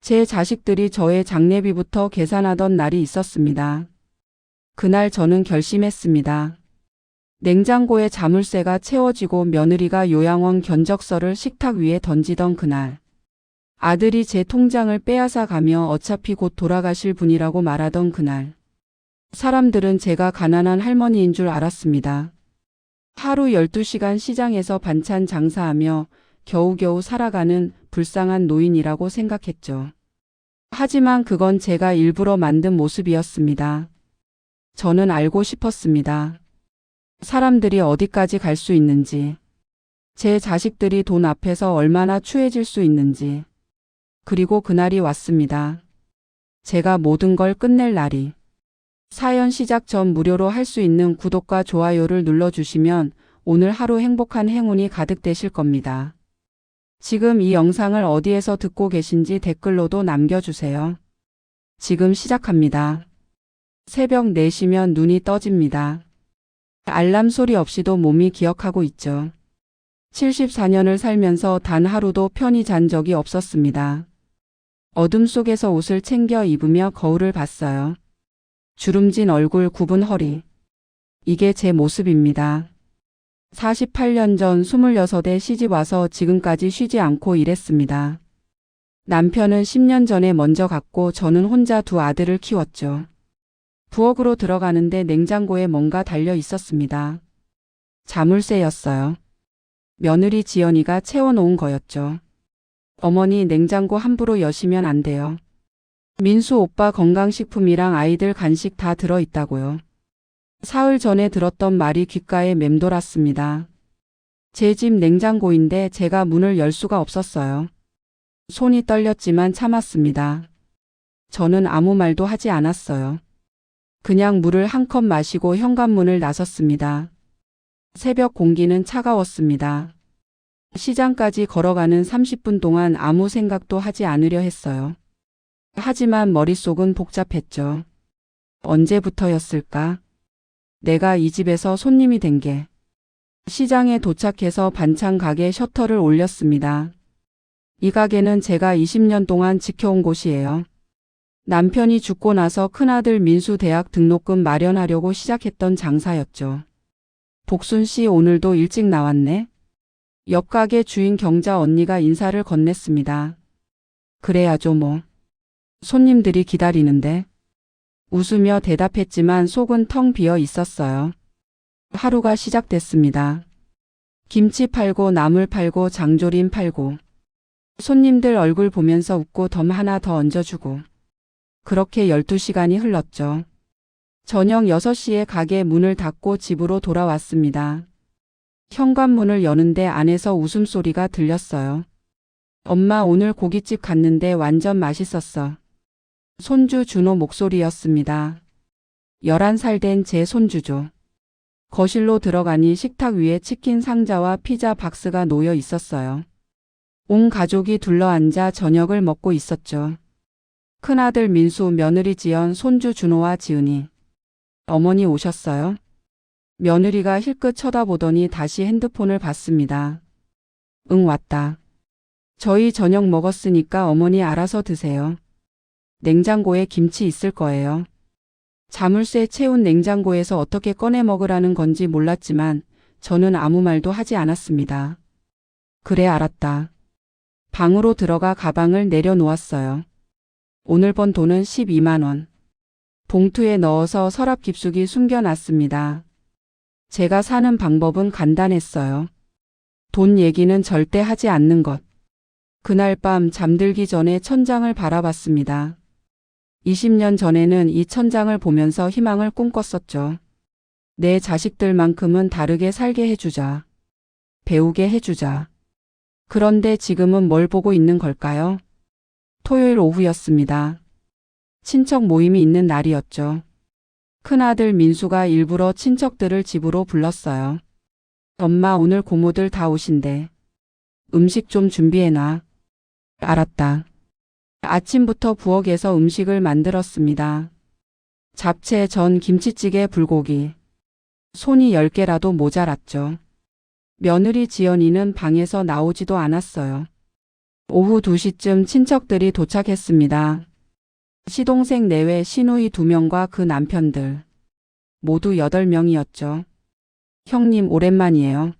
제 자식들이 저의 장례비부터 계산하던 날이 있었습니다. 그날 저는 결심했습니다. 냉장고에 자물쇠가 채워지고 며느리가 요양원 견적서를 식탁 위에 던지던 그날. 아들이 제 통장을 빼앗아 가며 어차피 곧 돌아가실 분이라고 말하던 그날. 사람들은 제가 가난한 할머니인 줄 알았습니다. 하루 12시간 시장에서 반찬 장사하며 겨우겨우 살아가는 불쌍한 노인이라고 생각했죠. 하지만 그건 제가 일부러 만든 모습이었습니다. 저는 알고 싶었습니다. 사람들이 어디까지 갈 수 있는지, 제 자식들이 돈 앞에서 얼마나 추해질 수 있는지. 그리고 그날이 왔습니다. 제가 모든 걸 끝낼 날이. 사연 시작 전 무료로 할 수 있는 구독과 좋아요를 눌러주시면 오늘 하루 행복한 행운이 가득되실 겁니다. 지금 이 영상을 어디에서 듣고 계신지 댓글로도 남겨주세요. 지금 시작합니다. 새벽 4시면 눈이 떠집니다. 알람 소리 없이도 몸이 기억하고 있죠. 74년을 살면서 단 하루도 편히 잔 적이 없었습니다. 어둠 속에서 옷을 챙겨 입으며 거울을 봤어요. 주름진 얼굴, 굽은 허리. 이게 제 모습입니다. 48년 전 26에 시집 와서 지금까지 쉬지 않고 일했습니다. 남편은 10년 전에 먼저 갔고 저는 혼자 두 아들을 키웠죠. 부엌으로 들어가는데 냉장고에 뭔가 달려 있었습니다. 자물쇠였어요. 며느리 지연이가 채워놓은 거였죠. 어머니, 냉장고 함부로 여시면 안 돼요. 민수 오빠 건강식품이랑 아이들 간식 다 들어있다고요. 사흘 전에 들었던 말이 귓가에 맴돌았습니다. 제 집 냉장고인데 제가 문을 열 수가 없었어요. 손이 떨렸지만 참았습니다. 저는 아무 말도 하지 않았어요. 그냥 물을 한 컵 마시고 현관문을 나섰습니다. 새벽 공기는 차가웠습니다. 시장까지 걸어가는 30분 동안 아무 생각도 하지 않으려 했어요. 하지만 머릿속은 복잡했죠. 언제부터였을까? 내가 이 집에서 손님이 된 게. 시장에 도착해서 반찬 가게 셔터를 올렸습니다. 이 가게는 제가 20년 동안 지켜온 곳이에요. 남편이 죽고 나서 큰아들 민수 대학 등록금 마련하려고 시작했던 장사였죠. 복순 씨 오늘도 일찍 나왔네? 옆 가게 주인 경자 언니가 인사를 건넸습니다. 그래야죠 뭐. 손님들이 기다리는데. 웃으며 대답했지만 속은 텅 비어 있었어요. 하루가 시작됐습니다. 김치 팔고 나물 팔고 장조림 팔고. 손님들 얼굴 보면서 웃고 덤 하나 더 얹어주고. 그렇게 12시간이 흘렀죠. 저녁 6시에 가게 문을 닫고 집으로 돌아왔습니다. 현관문을 여는데 안에서 웃음소리가 들렸어요. 엄마 오늘 고깃집 갔는데 완전 맛있었어. 손주 준호 목소리였습니다. 11살 된 제 손주죠. 거실로 들어가니 식탁 위에 치킨 상자와 피자 박스가 놓여 있었어요. 온 가족이 둘러앉아 저녁을 먹고 있었죠. 큰아들 민수, 며느리 지연, 손주 준호와 지은이. 어머니 오셨어요? 며느리가 힐끗 쳐다보더니 다시 핸드폰을 봤습니다. 응, 왔다. 저희 저녁 먹었으니까 어머니 알아서 드세요. 냉장고에 김치 있을 거예요. 자물쇠 채운 냉장고에서 어떻게 꺼내 먹으라는 건지 몰랐지만 저는 아무 말도 하지 않았습니다. 그래, 알았다. 방으로 들어가 가방을 내려놓았어요. 오늘 번 돈은 12만 원. 봉투에 넣어서 서랍 깊숙이 숨겨놨습니다. 제가 사는 방법은 간단했어요. 돈 얘기는 절대 하지 않는 것. 그날 밤 잠들기 전에 천장을 바라봤습니다. 20년 전에는 이 천장을 보면서 희망을 꿈꿨었죠. 내 자식들만큼은 다르게 살게 해주자. 배우게 해주자. 그런데 지금은 뭘 보고 있는 걸까요? 토요일 오후였습니다. 친척 모임이 있는 날이었죠. 큰아들 민수가 일부러 친척들을 집으로 불렀어요. 엄마 오늘 고모들 다 오신대. 음식 좀 준비해놔. 알았다. 아침부터 부엌에서 음식을 만들었습니다. 잡채, 전, 김치찌개, 불고기. 손이 10개라도 모자랐죠. 며느리 지연이는 방에서 나오지도 않았어요. 오후 2시쯤 친척들이 도착했습니다. 시동생 내외 시누이 2명과 그 남편들. 모두 8명이었죠. 형님 오랜만이에요.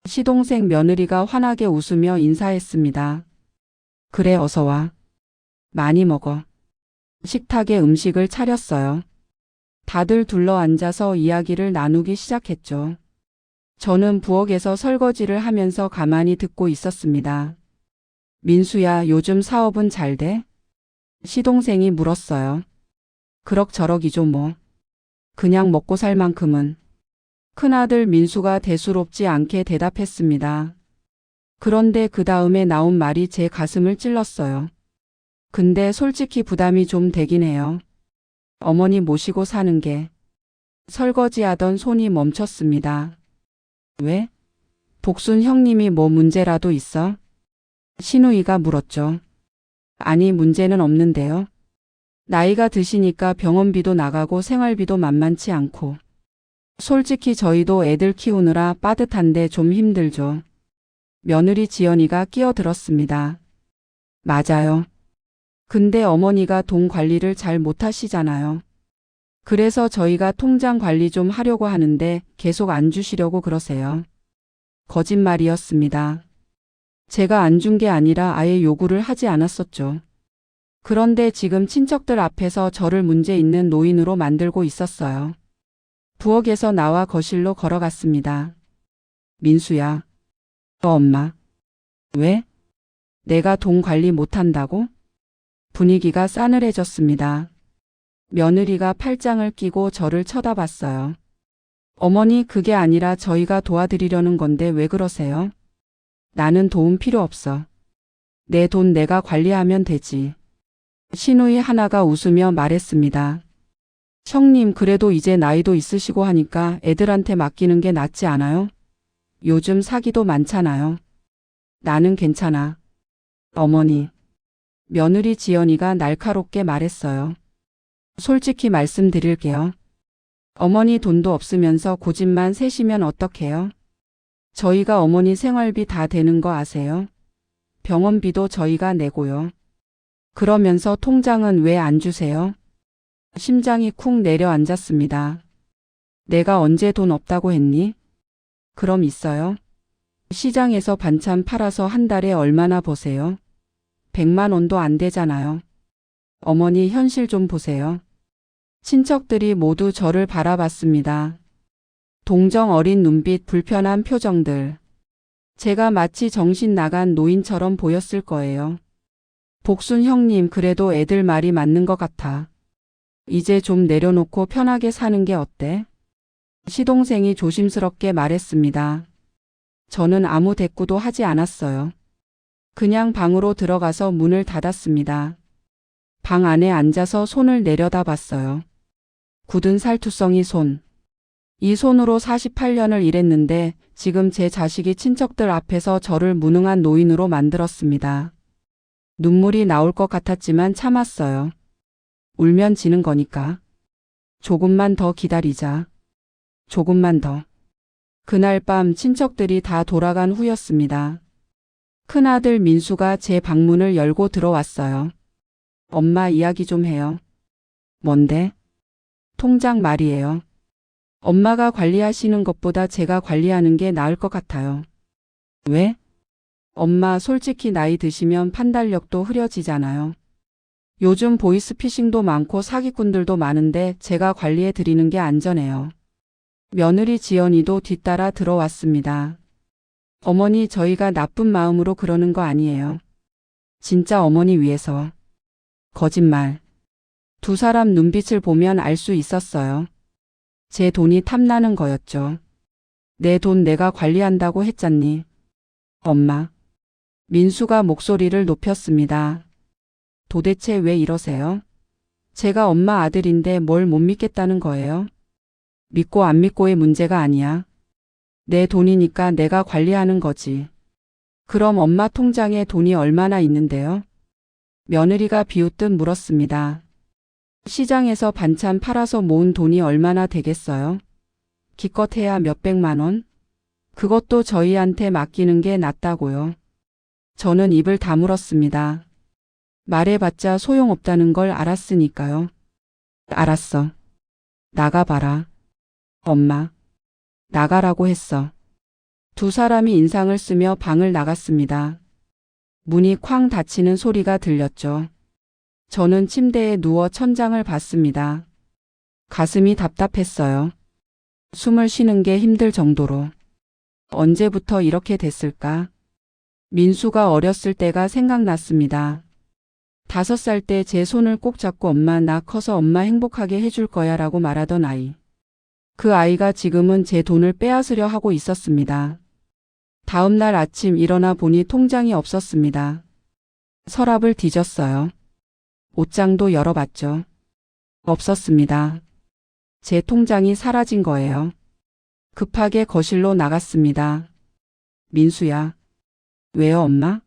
시동생 며느리가 환하게 웃으며 인사했습니다. 그래 어서 와. 많이 먹어. 식탁에 음식을 차렸어요. 다들 둘러앉아서 이야기를 나누기 시작했죠. 저는 부엌에서 설거지를 하면서 가만히 듣고 있었습니다. 민수야, 요즘 사업은 잘 돼? 시동생이 물었어요. 그럭저럭이죠 뭐. 그냥 먹고 살 만큼은. 큰아들 민수가 대수롭지 않게 대답했습니다. 그런데 그 다음에 나온 말이 제 가슴을 찔렀어요. 근데 솔직히 부담이 좀 되긴 해요. 어머니 모시고 사는 게. 설거지하던 손이 멈췄습니다. 왜? 복순 형님이 뭐 문제라도 있어? 시누이가 물었죠. 아니 문제는 없는데요. 나이가 드시니까 병원비도 나가고 생활비도 만만치 않고. 솔직히 저희도 애들 키우느라 빠듯한데 좀 힘들죠. 며느리 지연이가 끼어들었습니다. 맞아요. 근데 어머니가 돈 관리를 잘 못하시잖아요. 그래서 저희가 통장 관리 좀 하려고 하는데 계속 안 주시려고 그러세요. 거짓말이었습니다. 제가 안 준 게 아니라 아예 요구를 하지 않았었죠. 그런데 지금 친척들 앞에서 저를 문제 있는 노인으로 만들고 있었어요. 부엌에서 나와 거실로 걸어갔습니다. 민수야. 엄마. 왜? 내가 돈 관리 못한다고? 분위기가 싸늘해졌습니다. 며느리가 팔짱을 끼고 저를 쳐다봤어요. 어머니 그게 아니라 저희가 도와드리려는 건데 왜 그러세요? 나는 도움 필요 없어. 내 돈 내가 관리하면 되지. 시누이 하나가 웃으며 말했습니다. 형님 그래도 이제 나이도 있으시고 하니까 애들한테 맡기는 게 낫지 않아요? 요즘 사기도 많잖아요. 나는 괜찮아. 어머니. 며느리 지연이가 날카롭게 말했어요. 솔직히 말씀드릴게요. 어머니 돈도 없으면서 고집만 세시면 어떡해요? 저희가 어머니 생활비 다 되는 거 아세요? 병원비도 저희가 내고요. 그러면서 통장은 왜 안 주세요? 심장이 쿵 내려앉았습니다. 내가 언제 돈 없다고 했니? 그럼 있어요? 시장에서 반찬 팔아서 한 달에 얼마나 버세요? 100만 원도 안 되잖아요. 어머니 현실 좀 보세요. 친척들이 모두 저를 바라봤습니다. 동정 어린 눈빛, 불편한 표정들. 제가 마치 정신 나간 노인처럼 보였을 거예요. 복순 형님 그래도 애들 말이 맞는 것 같아. 이제 좀 내려놓고 편하게 사는 게 어때? 시동생이 조심스럽게 말했습니다. 저는 아무 대꾸도 하지 않았어요. 그냥 방으로 들어가서 문을 닫았습니다. 방 안에 앉아서 손을 내려다 봤어요. 굳은 살투성이 손. 이 손으로 48년을 일했는데 지금 제 자식이 친척들 앞에서 저를 무능한 노인으로 만들었습니다. 눈물이 나올 것 같았지만 참았어요. 울면 지는 거니까. 조금만 더 기다리자. 조금만 더. 그날 밤 친척들이 다 돌아간 후였습니다. 큰아들 민수가 제 방문을 열고 들어왔어요. 엄마 이야기 좀 해요. 뭔데? 통장 말이에요. 엄마가 관리하시는 것보다 제가 관리하는 게 나을 것 같아요. 왜? 엄마 솔직히 나이 드시면 판단력도 흐려지잖아요. 요즘 보이스피싱도 많고 사기꾼들도 많은데 제가 관리해 드리는 게 안전해요. 며느리 지연이도 뒤따라 들어왔습니다. 어머니 저희가 나쁜 마음으로 그러는 거 아니에요. 진짜 어머니 위해서. 거짓말. 두 사람 눈빛을 보면 알 수 있었어요. 제 돈이 탐나는 거였죠. 내 돈 내가 관리한다고 했잖니. 엄마. 민수가 목소리를 높였습니다. 도대체 왜 이러세요? 제가 엄마 아들인데 뭘 못 믿겠다는 거예요? 믿고 안 믿고의 문제가 아니야. 내 돈이니까 내가 관리하는 거지. 그럼 엄마 통장에 돈이 얼마나 있는데요? 며느리가 비웃듯 물었습니다. 시장에서 반찬 팔아서 모은 돈이 얼마나 되겠어요? 기껏해야 몇백만 원? 그것도 저희한테 맡기는 게 낫다고요. 저는 입을 다물었습니다. 말해봤자 소용없다는 걸 알았으니까요. 알았어. 나가봐라. 엄마. 나가라고 했어. 두 사람이 인상을 쓰며 방을 나갔습니다. 문이 쾅 닫히는 소리가 들렸죠. 저는 침대에 누워 천장을 봤습니다. 가슴이 답답했어요. 숨을 쉬는 게 힘들 정도로. 언제부터 이렇게 됐을까? 민수가 어렸을 때가 생각났습니다. 5살 때 제 손을 꼭 잡고 엄마 나 커서 엄마 행복하게 해줄 거야 라고 말하던 아이. 그 아이가 지금은 제 돈을 빼앗으려 하고 있었습니다. 다음 날 아침 일어나 보니 통장이 없었습니다. 서랍을 뒤졌어요. 옷장도 열어봤죠. 없었습니다. 제 통장이 사라진 거예요. 급하게 거실로 나갔습니다. 민수야. 왜요, 엄마?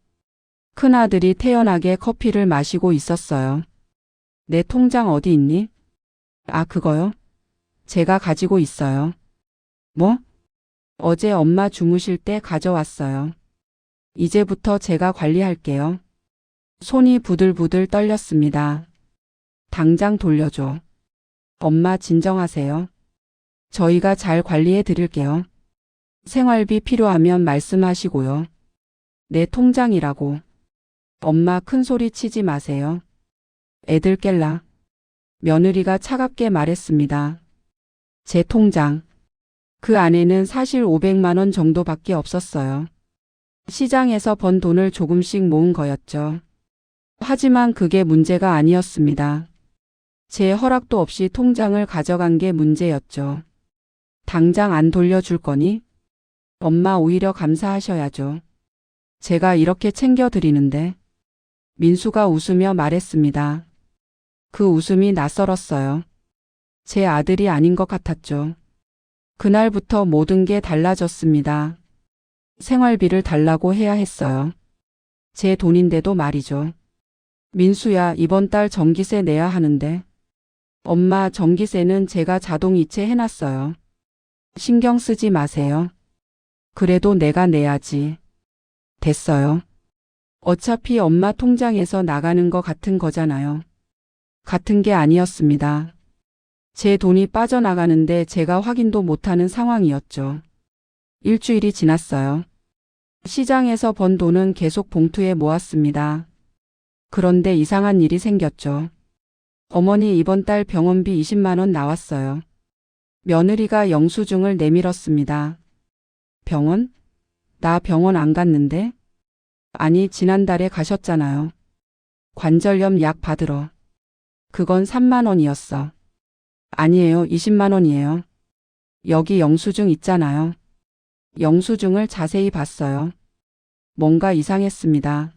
큰아들이 태연하게 커피를 마시고 있었어요. 내 통장 어디 있니? 아, 그거요? 제가 가지고 있어요. 뭐? 어제 엄마 주무실 때 가져왔어요. 이제부터 제가 관리할게요. 손이 부들부들 떨렸습니다. 당장 돌려줘. 엄마 진정하세요. 저희가 잘 관리해 드릴게요. 생활비 필요하면 말씀하시고요. 내 통장이라고. 엄마 큰 소리 치지 마세요. 애들 깰라. 며느리가 차갑게 말했습니다. 제 통장. 그 안에는 사실 500만 원 정도밖에 없었어요. 시장에서 번 돈을 조금씩 모은 거였죠. 하지만 그게 문제가 아니었습니다. 제 허락도 없이 통장을 가져간 게 문제였죠. 당장 안 돌려줄 거니? 엄마 오히려 감사하셔야죠. 제가 이렇게 챙겨드리는데. 민수가 웃으며 말했습니다. 그 웃음이 낯설었어요. 제 아들이 아닌 것 같았죠. 그날부터 모든 게 달라졌습니다. 생활비를 달라고 해야 했어요. 제 돈인데도 말이죠. 민수야, 이번 달 전기세 내야 하는데. 엄마, 전기세는 제가 자동 이체 해놨어요. 신경 쓰지 마세요. 그래도 내가 내야지. 됐어요. 어차피 엄마 통장에서 나가는 거 같은 거잖아요. 같은 게 아니었습니다. 제 돈이 빠져나가는데 제가 확인도 못하는 상황이었죠. 일주일이 지났어요. 시장에서 번 돈은 계속 봉투에 모았습니다. 그런데 이상한 일이 생겼죠. 어머니 이번 달 병원비 20만 원 나왔어요. 며느리가 영수증을 내밀었습니다. 병원? 나 병원 안 갔는데? 아니, 지난달에 가셨잖아요. 관절염 약 받으러. 그건 3만 원이었어. 아니에요, 20만 원이에요. 여기 영수증 있잖아요. 영수증을 자세히 봤어요. 뭔가 이상했습니다.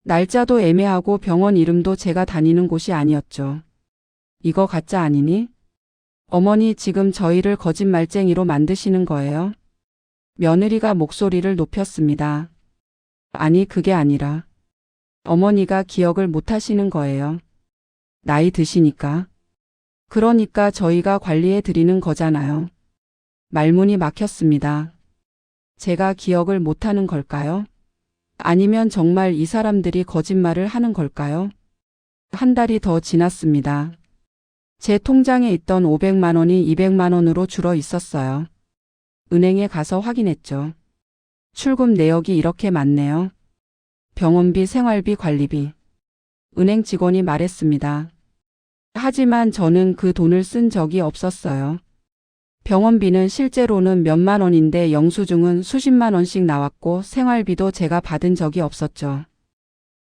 날짜도 애매하고 병원 이름도 제가 다니는 곳이 아니었죠. 이거 가짜 아니니? 어머니 지금 저희를 거짓말쟁이로 만드시는 거예요? 며느리가 목소리를 높였습니다. 아니, 그게 아니라 어머니가 기억을 못 하시는 거예요. 나이 드시니까. 그러니까 저희가 관리해 드리는 거잖아요. 말문이 막혔습니다. 제가 기억을 못 하는 걸까요? 아니면 정말 이 사람들이 거짓말을 하는 걸까요? 한 달이 더 지났습니다. 제 통장에 있던 500만 원이 200만 원으로 줄어 있었어요. 은행에 가서 확인했죠. 출금 내역이 이렇게 많네요. 병원비, 생활비, 관리비. 은행 직원이 말했습니다. 하지만 저는 그 돈을 쓴 적이 없었어요. 병원비는 실제로는 몇만 원인데 영수증은 수십만 원씩 나왔고 생활비도 제가 받은 적이 없었죠.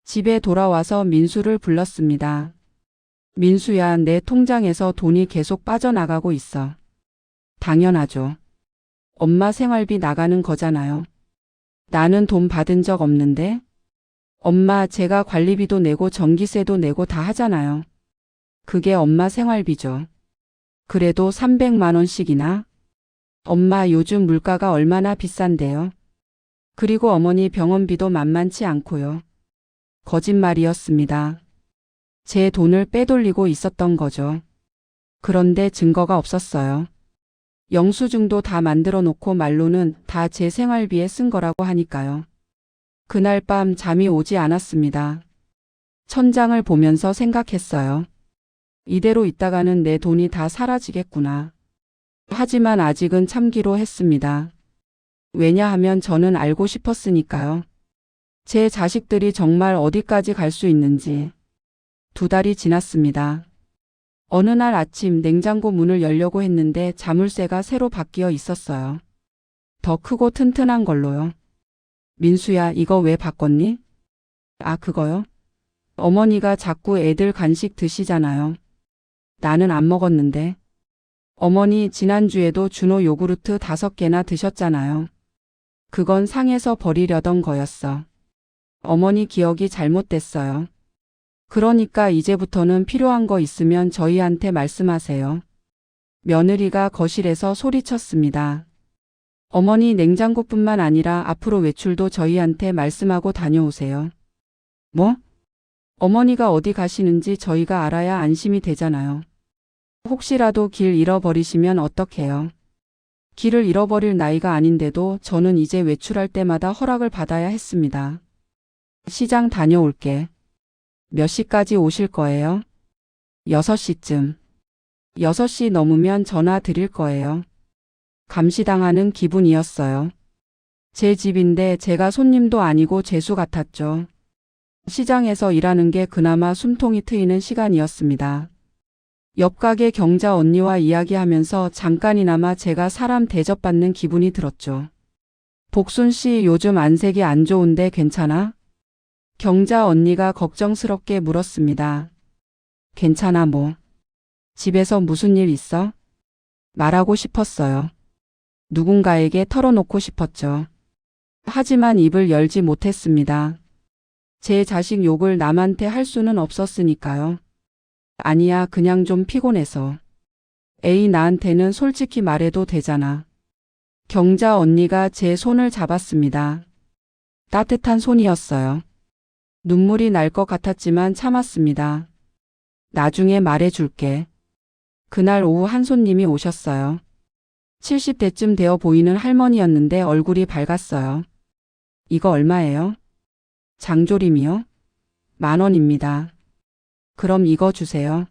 집에 돌아와서 민수를 불렀습니다. 민수야, 내 통장에서 돈이 계속 빠져나가고 있어. 당연하죠. 엄마 생활비 나가는 거잖아요. 나는 돈 받은 적 없는데? 엄마, 제가 관리비도 내고 전기세도 내고 다 하잖아요. 그게 엄마 생활비죠. 그래도 300만 원씩이나? 엄마, 요즘 물가가 얼마나 비싼데요. 그리고 어머니 병원비도 만만치 않고요. 거짓말이었습니다. 제 돈을 빼돌리고 있었던 거죠. 그런데 증거가 없었어요. 영수증도 다 만들어 놓고 말로는 다 제 생활비에 쓴 거라고 하니까요. 그날 밤 잠이 오지 않았습니다. 천장을 보면서 생각했어요. 이대로 있다가는 내 돈이 다 사라지겠구나. 하지만 아직은 참기로 했습니다. 왜냐하면 저는 알고 싶었으니까요. 제 자식들이 정말 어디까지 갈 수 있는지. 2달이 지났습니다. 어느 날 아침 냉장고 문을 열려고 했는데 자물쇠가 새로 바뀌어 있었어요. 더 크고 튼튼한 걸로요. 민수야, 이거 왜 바꿨니? 아, 그거요? 어머니가 자꾸 애들 간식 드시잖아요. 나는 안 먹었는데. 어머니 지난주에도 준호 요구르트 5개나 드셨잖아요. 그건 상해서 버리려던 거였어. 어머니 기억이 잘못됐어요. 그러니까 이제부터는 필요한 거 있으면 저희한테 말씀하세요. 며느리가 거실에서 소리쳤습니다. 어머니 냉장고뿐만 아니라 앞으로 외출도 저희한테 말씀하고 다녀오세요. 뭐? 어머니가 어디 가시는지 저희가 알아야 안심이 되잖아요. 혹시라도 길 잃어버리시면 어떡해요? 길을 잃어버릴 나이가 아닌데도 저는 이제 외출할 때마다 허락을 받아야 했습니다. 시장 다녀올게. 몇 시까지 오실 거예요? 6시쯤. 6시 넘으면 전화 드릴 거예요. 감시당하는 기분이었어요. 제 집인데 제가 손님도 아니고 죄수 같았죠. 시장에서 일하는 게 그나마 숨통이 트이는 시간이었습니다. 옆 가게 경자 언니와 이야기하면서 잠깐이나마 제가 사람 대접받는 기분이 들었죠. 복순 씨, 요즘 안색이 안 좋은데 괜찮아? 경자 언니가 걱정스럽게 물었습니다. 괜찮아 뭐. 집에서 무슨 일 있어? 말하고 싶었어요. 누군가에게 털어놓고 싶었죠. 하지만 입을 열지 못했습니다. 제 자식 욕을 남한테 할 수는 없었으니까요. 아니야, 그냥 좀 피곤해서. 에이, 나한테는 솔직히 말해도 되잖아. 경자 언니가 제 손을 잡았습니다. 따뜻한 손이었어요. 눈물이 날 것 같았지만 참았습니다. 나중에 말해줄게. 그날 오후 한 손님이 오셨어요. 70대쯤 되어 보이는 할머니였는데 얼굴이 밝았어요. 이거 얼마예요? 장조림이요? 10,000원입니다. 그럼 이거 주세요.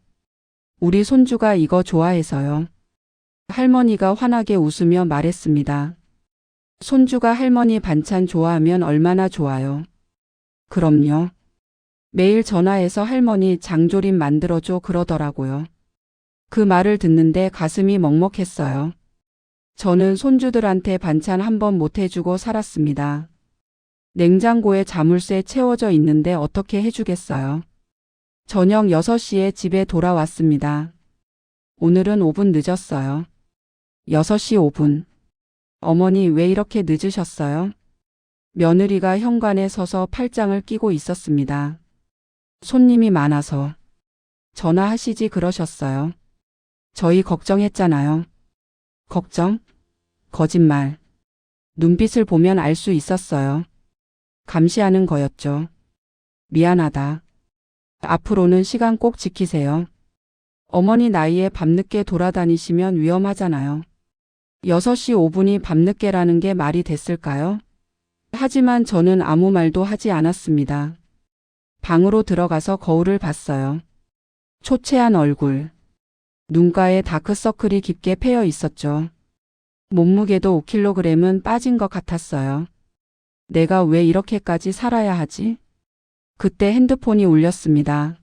우리 손주가 이거 좋아해서요. 할머니가 환하게 웃으며 말했습니다. 손주가 할머니 반찬 좋아하면 얼마나 좋아요. 그럼요. 매일 전화해서 할머니 장조림 만들어줘 그러더라고요. 그 말을 듣는데 가슴이 먹먹했어요. 저는 손주들한테 반찬 한 번 못 해주고 살았습니다. 냉장고에 자물쇠 채워져 있는데 어떻게 해주겠어요. 저녁 6시에 집에 돌아왔습니다. 오늘은 5분 늦었어요. 6시 5분. 어머니 왜 이렇게 늦으셨어요? 며느리가 현관에 서서 팔짱을 끼고 있었습니다. 손님이 많아서. 전화하시지 그러셨어요. 저희 걱정했잖아요. 걱정? 거짓말. 눈빛을 보면 알 수 있었어요. 감시하는 거였죠. 미안하다. 앞으로는 시간 꼭 지키세요. 어머니 나이에 밤늦게 돌아다니시면 위험하잖아요. 6시 5분이 밤늦게라는 게 말이 됐을까요? 하지만 저는 아무 말도 하지 않았습니다. 방으로 들어가서 거울을 봤어요. 초췌한 얼굴. 눈가에 다크서클이 깊게 패여 있었죠. 몸무게도 5kg은 빠진 것 같았어요. 내가 왜 이렇게까지 살아야 하지? 그때 핸드폰이 울렸습니다.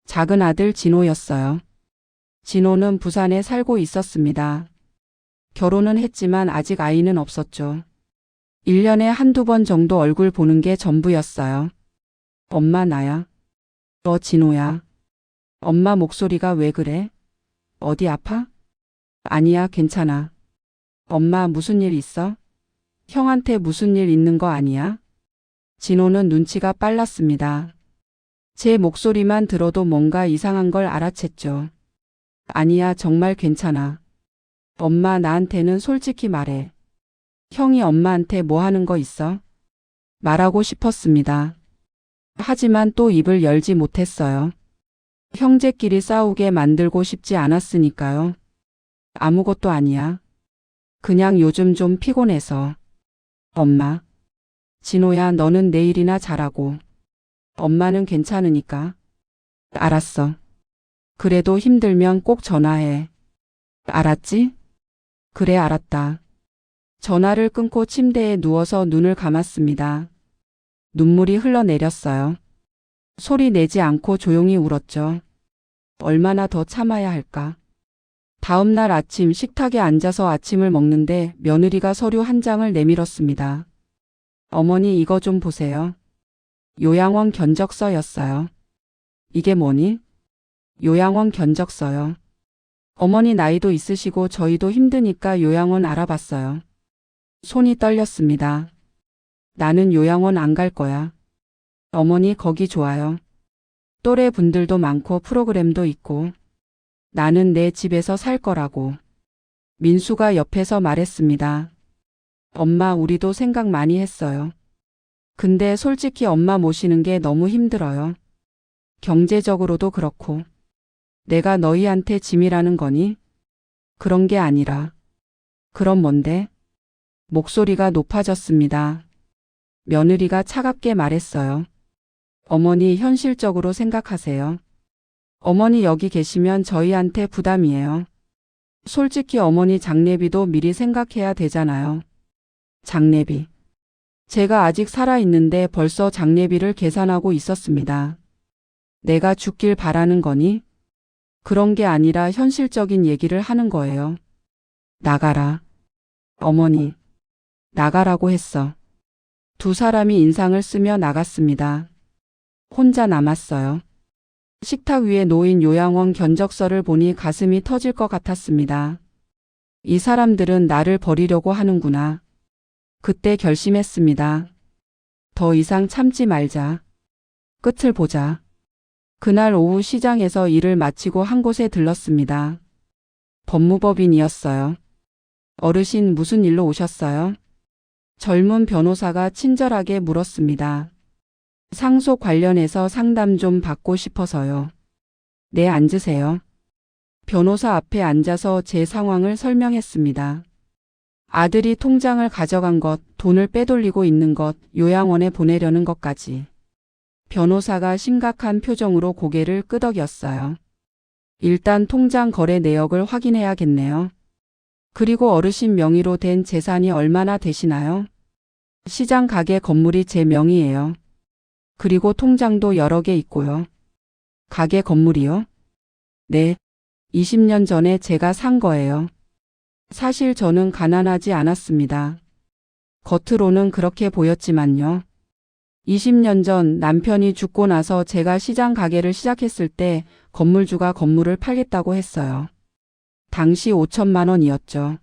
작은 아들 진호였어요. 진호는 부산에 살고 있었습니다. 결혼은 했지만 아직 아이는 없었죠. 1년에 한두 번 정도 얼굴 보는 게 전부였어요. 엄마 나야. 진호야. 엄마 목소리가 왜 그래? 어디 아파? 아니야, 괜찮아. 엄마 무슨 일 있어? 형한테 무슨 일 있는 거 아니야? 진호는 눈치가 빨랐습니다. 제 목소리만 들어도 뭔가 이상한 걸 알아챘죠. 아니야, 정말 괜찮아. 엄마 나한테는 솔직히 말해. 형이 엄마한테 뭐 하는 거 있어? 말하고 싶었습니다. 하지만 또 입을 열지 못했어요. 형제끼리 싸우게 만들고 싶지 않았으니까요. 아무것도 아니야. 그냥 요즘 좀 피곤해서. 엄마. 진호야, 너는 내일이나 자라고. 엄마는 괜찮으니까. 알았어. 그래도 힘들면 꼭 전화해. 알았지? 그래, 알았다. 전화를 끊고 침대에 누워서 눈을 감았습니다. 눈물이 흘러내렸어요. 소리 내지 않고 조용히 울었죠. 얼마나 더 참아야 할까? 다음 날 아침 식탁에 앉아서 아침을 먹는데 며느리가 서류 한 장을 내밀었습니다. 어머니, 이거 좀 보세요. 요양원 견적서였어요. 이게 뭐니? 요양원 견적서요. 어머니 나이도 있으시고 저희도 힘드니까 요양원 알아봤어요. 손이 떨렸습니다. 나는 요양원 안 갈 거야. 어머니, 거기 좋아요. 또래 분들도 많고 프로그램도 있고. 나는 내 집에서 살 거라고. 민수가 옆에서 말했습니다. 엄마, 우리도 생각 많이 했어요. 근데 솔직히 엄마 모시는 게 너무 힘들어요. 경제적으로도 그렇고. 내가 너희한테 짐이라는 거니? 그런 게 아니라. 그럼 뭔데? 목소리가 높아졌습니다. 며느리가 차갑게 말했어요. 어머니, 현실적으로 생각하세요. 어머니 여기 계시면 저희한테 부담이에요. 솔직히 어머니 장례비도 미리 생각해야 되잖아요. 장례비. 제가 아직 살아있는데 벌써 장례비를 계산하고 있었습니다. 내가 죽길 바라는 거니? 그런 게 아니라 현실적인 얘기를 하는 거예요. 나가라. 어머니. 나가라고 했어. 두 사람이 인상을 쓰며 나갔습니다. 혼자 남았어요. 식탁 위에 놓인 요양원 견적서를 보니 가슴이 터질 것 같았습니다. 이 사람들은 나를 버리려고 하는구나. 그때 결심했습니다. 더 이상 참지 말자. 끝을 보자. 그날 오후 시장에서 일을 마치고 한 곳에 들렀습니다. 법무법인이었어요. 어르신, 무슨 일로 오셨어요? 젊은 변호사가 친절하게 물었습니다. 상속 관련해서 상담 좀 받고 싶어서요. 네, 앉으세요. 변호사 앞에 앉아서 제 상황을 설명했습니다. 아들이 통장을 가져간 것, 돈을 빼돌리고 있는 것, 요양원에 보내려는 것까지. 변호사가 심각한 표정으로 고개를 끄덕였어요. 일단 통장 거래 내역을 확인해야겠네요. 그리고 어르신 명의로 된 재산이 얼마나 되시나요? 시장 가게 건물이 제 명의예요. 그리고 통장도 여러 개 있고요. 가게 건물이요? 네. 20년 전에 제가 산 거예요. 사실 저는 가난하지 않았습니다. 겉으로는 그렇게 보였지만요. 20년 전 남편이 죽고 나서 제가 시장 가게를 시작했을 때 건물주가 건물을 팔겠다고 했어요. 당시 5천만 원이었죠.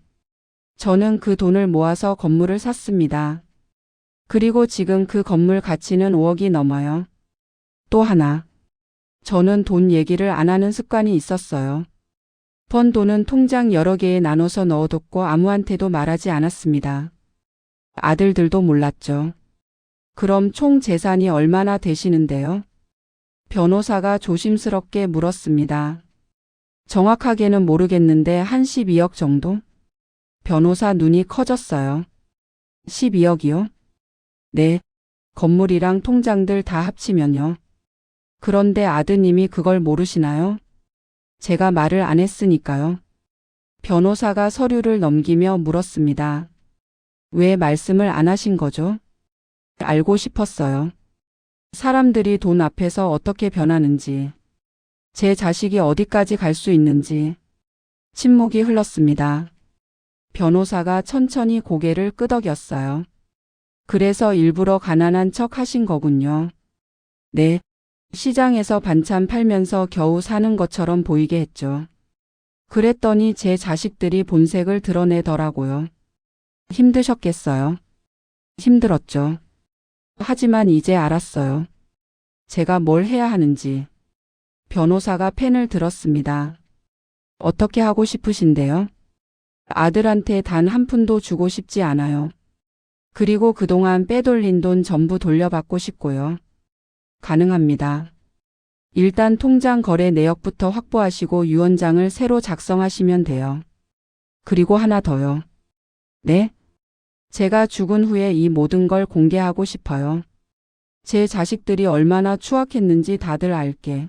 저는 그 돈을 모아서 건물을 샀습니다. 그리고 지금 그 건물 가치는 5억이 넘어요. 또 하나. 저는 돈 얘기를 안 하는 습관이 있었어요. 번 돈은 통장 여러 개에 나눠서 넣어뒀고 아무한테도 말하지 않았습니다. 아들들도 몰랐죠. 그럼 총 재산이 얼마나 되시는데요? 변호사가 조심스럽게 물었습니다. 정확하게는 모르겠는데 한 12억 정도? 변호사 눈이 커졌어요. 12억이요? 네. 건물이랑 통장들 다 합치면요. 그런데 아드님이 그걸 모르시나요? 제가 말을 안 했으니까요. 변호사가 서류를 넘기며 물었습니다. 왜 말씀을 안 하신 거죠? 알고 싶었어요. 사람들이 돈 앞에서 어떻게 변하는지, 제 자식이 어디까지 갈 수 있는지. 침묵이 흘렀습니다. 변호사가 천천히 고개를 끄덕였어요. 그래서 일부러 가난한 척 하신 거군요. 네. 시장에서 반찬 팔면서 겨우 사는 것처럼 보이게 했죠. 그랬더니 제 자식들이 본색을 드러내더라고요. 힘드셨겠어요? 힘들었죠. 하지만 이제 알았어요. 제가 뭘 해야 하는지. 변호사가 펜을 들었습니다. 어떻게 하고 싶으신데요? 아들한테 단 한 푼도 주고 싶지 않아요. 그리고 그동안 빼돌린 돈 전부 돌려받고 싶고요. 가능합니다. 일단 통장 거래 내역부터 확보하시고 유언장을 새로 작성하시면 돼요. 그리고 하나 더요. 네? 제가 죽은 후에 이 모든 걸 공개하고 싶어요. 제 자식들이 얼마나 추악했는지 다들 알게.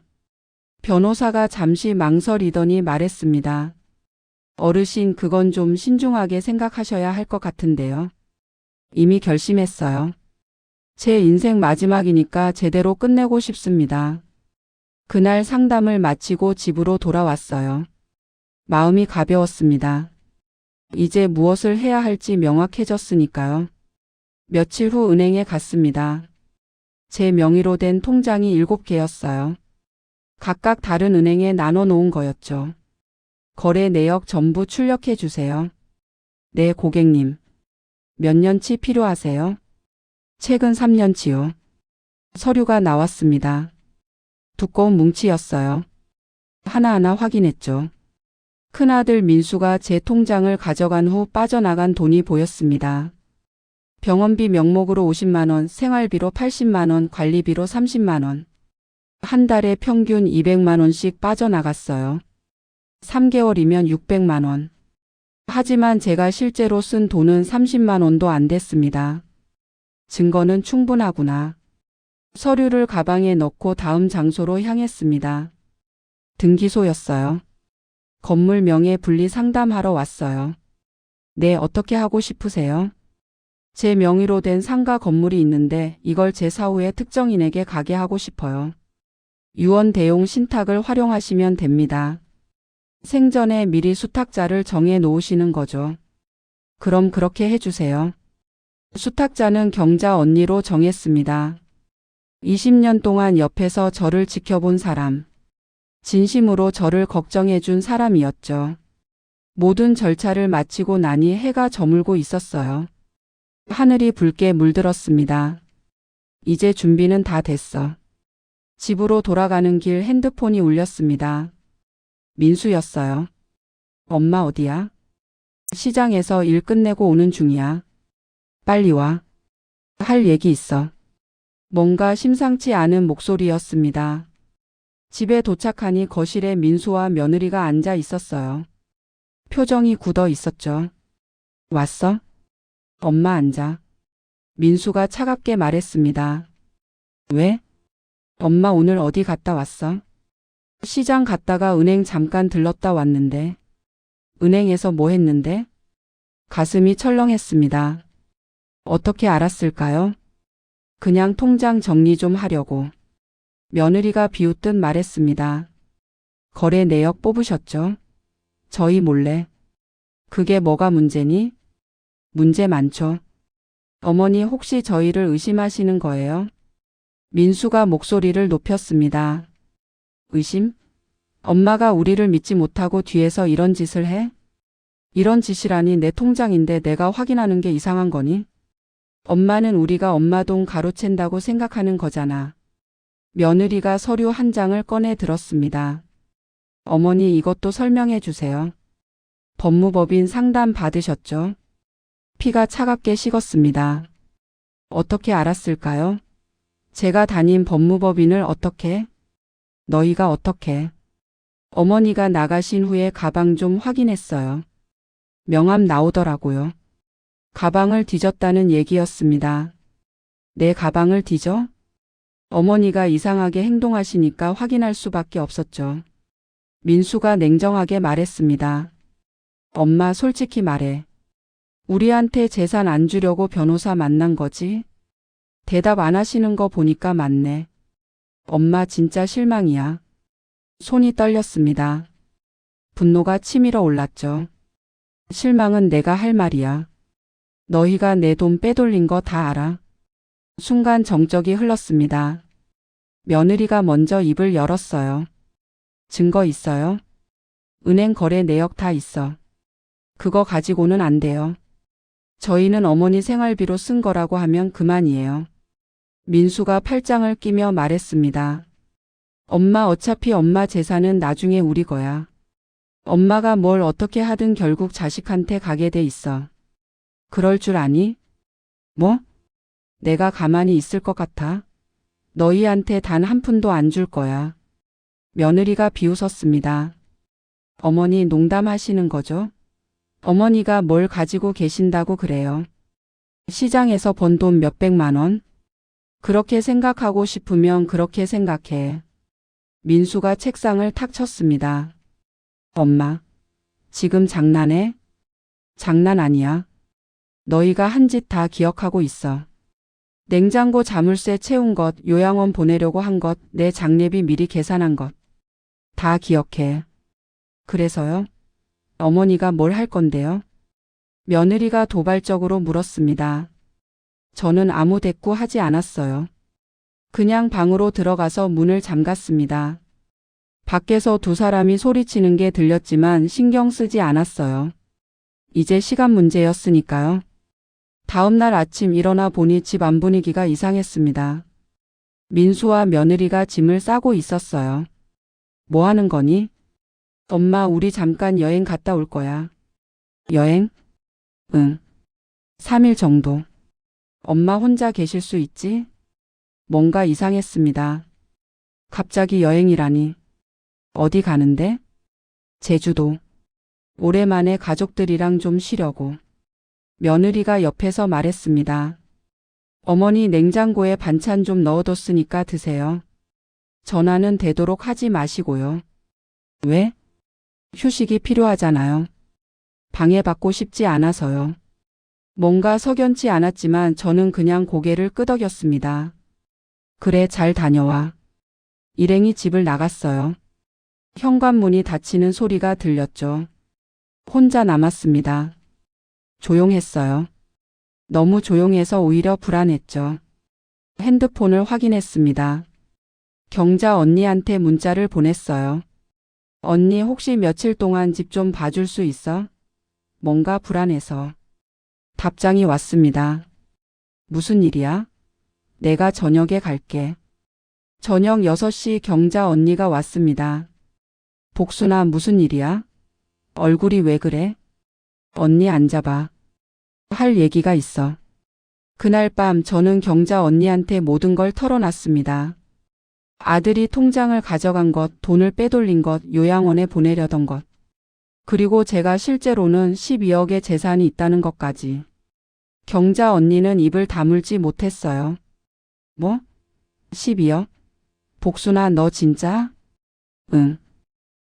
변호사가 잠시 망설이더니 말했습니다. 어르신, 그건 좀 신중하게 생각하셔야 할 것 같은데요. 이미 결심했어요. 제 인생 마지막이니까 제대로 끝내고 싶습니다. 그날 상담을 마치고 집으로 돌아왔어요. 마음이 가벼웠습니다. 이제 무엇을 해야 할지 명확해졌으니까요. 며칠 후 은행에 갔습니다. 제 명의로 된 통장이 7개였어요. 각각 다른 은행에 나눠 놓은 거였죠. 거래 내역 전부 출력해 주세요. 네, 고객님. 몇 년치 필요하세요? 최근 3년치요. 서류가 나왔습니다. 두꺼운 뭉치였어요. 하나하나 확인했죠. 큰아들 민수가 제 통장을 가져간 후 빠져나간 돈이 보였습니다. 병원비 명목으로 50만 원, 생활비로 80만 원, 관리비로 30만 원. 한 달에 평균 200만 원씩 빠져나갔어요. 3개월이면 600만 원. 하지만 제가 실제로 쓴 돈은 30만 원도 안 됐습니다. 증거는 충분하구나. 서류를 가방에 넣고 다음 장소로 향했습니다. 등기소였어요. 건물 명의 분리 상담하러 왔어요. 네, 어떻게 하고 싶으세요? 제 명의로 된 상가 건물이 있는데 이걸 제 사후에 특정인에게 가게 하고 싶어요. 유언 대용 신탁을 활용하시면 됩니다. 생전에 미리 수탁자를 정해 놓으시는 거죠. 그럼 그렇게 해주세요. 수탁자는 경자 언니로 정했습니다. 20년 동안 옆에서 저를 지켜본 사람. 진심으로 저를 걱정해 준 사람이었죠. 모든 절차를 마치고 나니 해가 저물고 있었어요. 하늘이 붉게 물들었습니다. 이제 준비는 다 됐어. 집으로 돌아가는 길 핸드폰이 울렸습니다. 민수였어요. 엄마 어디야? 시장에서 일 끝내고 오는 중이야. 빨리 와. 할 얘기 있어. 뭔가 심상치 않은 목소리였습니다. 집에 도착하니 거실에 민수와 며느리가 앉아 있었어요. 표정이 굳어 있었죠. 왔어? 엄마 앉아. 민수가 차갑게 말했습니다. 왜? 엄마 오늘 어디 갔다 왔어? 시장 갔다가 은행 잠깐 들렀다 왔는데. 은행에서 뭐 했는데? 가슴이 철렁했습니다. 어떻게 알았을까요? 그냥 통장 정리 좀 하려고. 며느리가 비웃듯 말했습니다. 거래 내역 뽑으셨죠? 저희 몰래. 그게 뭐가 문제니? 문제 많죠. 어머니 혹시 저희를 의심하시는 거예요? 민수가 목소리를 높였습니다. 의심? 엄마가 우리를 믿지 못하고 뒤에서 이런 짓을 해? 이런 짓이라니 내 통장인데 내가 확인하는 게 이상한 거니? 엄마는 우리가 엄마 돈 가로챈다고 생각하는 거잖아. 며느리가 서류 한 장을 꺼내 들었습니다. 어머니 이것도 설명해 주세요. 법무법인 상담 받으셨죠? 피가 차갑게 식었습니다. 어떻게 알았을까요? 제가 다닌 법무법인을 어떻게? 너희가 어떻게? 어머니가 나가신 후에 가방 좀 확인했어요. 명함 나오더라고요. 가방을 뒤졌다는 얘기였습니다. 내 가방을 뒤져? 어머니가 이상하게 행동하시니까 확인할 수밖에 없었죠. 민수가 냉정하게 말했습니다. 엄마 솔직히 말해. 우리한테 재산 안 주려고 변호사 만난 거지? 대답 안 하시는 거 보니까 맞네. 엄마 진짜 실망이야. 손이 떨렸습니다. 분노가 치밀어 올랐죠. 실망은 내가 할 말이야. 너희가 내 돈 빼돌린 거 다 알아. 순간 정적이 흘렀습니다. 며느리가 먼저 입을 열었어요. 증거 있어요? 은행 거래 내역 다 있어. 그거 가지고는 안 돼요. 저희는 어머니 생활비로 쓴 거라고 하면 그만이에요. 민수가 팔짱을 끼며 말했습니다. 엄마 어차피 엄마 재산은 나중에 우리 거야. 엄마가 뭘 어떻게 하든 결국 자식한테 가게 돼 있어. 그럴 줄 아니? 뭐? 내가 가만히 있을 것 같아? 너희한테 단 한 푼도 안 줄 거야. 며느리가 비웃었습니다. 어머니 농담하시는 거죠? 어머니가 뭘 가지고 계신다고 그래요. 시장에서 번 돈 몇백만 원? 그렇게 생각하고 싶으면 그렇게 생각해. 민수가 책상을 탁 쳤습니다. 엄마, 지금 장난해? 장난 아니야. 너희가 한 짓 다 기억하고 있어. 냉장고 자물쇠 채운 것, 요양원 보내려고 한 것, 내 장례비 미리 계산한 것. 다 기억해. 그래서요? 어머니가 뭘 할 건데요? 며느리가 도발적으로 물었습니다. 저는 아무 대꾸 하지 않았어요. 그냥 방으로 들어가서 문을 잠갔습니다. 밖에서 두 사람이 소리치는 게 들렸지만 신경 쓰지 않았어요. 이제 시간 문제였으니까요. 다음 날 아침 일어나 보니 집 안 분위기가 이상했습니다. 민수와 며느리가 짐을 싸고 있었어요. 뭐 하는 거니? 엄마, 우리 잠깐 여행 갔다 올 거야. 여행? 응. 3일 정도. 엄마 혼자 계실 수 있지? 뭔가 이상했습니다. 갑자기 여행이라니. 어디 가는데? 제주도. 오랜만에 가족들이랑 좀 쉬려고. 며느리가 옆에서 말했습니다. 어머니, 냉장고에 반찬 좀 넣어뒀으니까 드세요. 전화는 되도록 하지 마시고요. 왜? 휴식이 필요하잖아요. 방해받고 싶지 않아서요. 뭔가 석연치 않았지만 저는 그냥 고개를 끄덕였습니다. 그래, 잘 다녀와. 일행이 집을 나갔어요. 현관문이 닫히는 소리가 들렸죠. 혼자 남았습니다. 조용했어요. 너무 조용해서 오히려 불안했죠. 핸드폰을 확인했습니다. 경자 언니한테 문자를 보냈어요. 언니, 혹시 며칠 동안 집 좀 봐줄 수 있어? 뭔가 불안해서. 답장이 왔습니다. 무슨 일이야? 내가 저녁에 갈게. 저녁 6시 경자 언니가 왔습니다. 복순아, 무슨 일이야? 얼굴이 왜 그래? 언니 앉아봐. 할 얘기가 있어. 그날 밤 저는 경자 언니한테 모든 걸 털어놨습니다. 아들이 통장을 가져간 것, 돈을 빼돌린 것, 요양원에 보내려던 것. 그리고 제가 실제로는 12억의 재산이 있다는 것까지. 경자 언니는 입을 다물지 못했어요. 뭐? 12억? 복순아, 너 진짜? 응.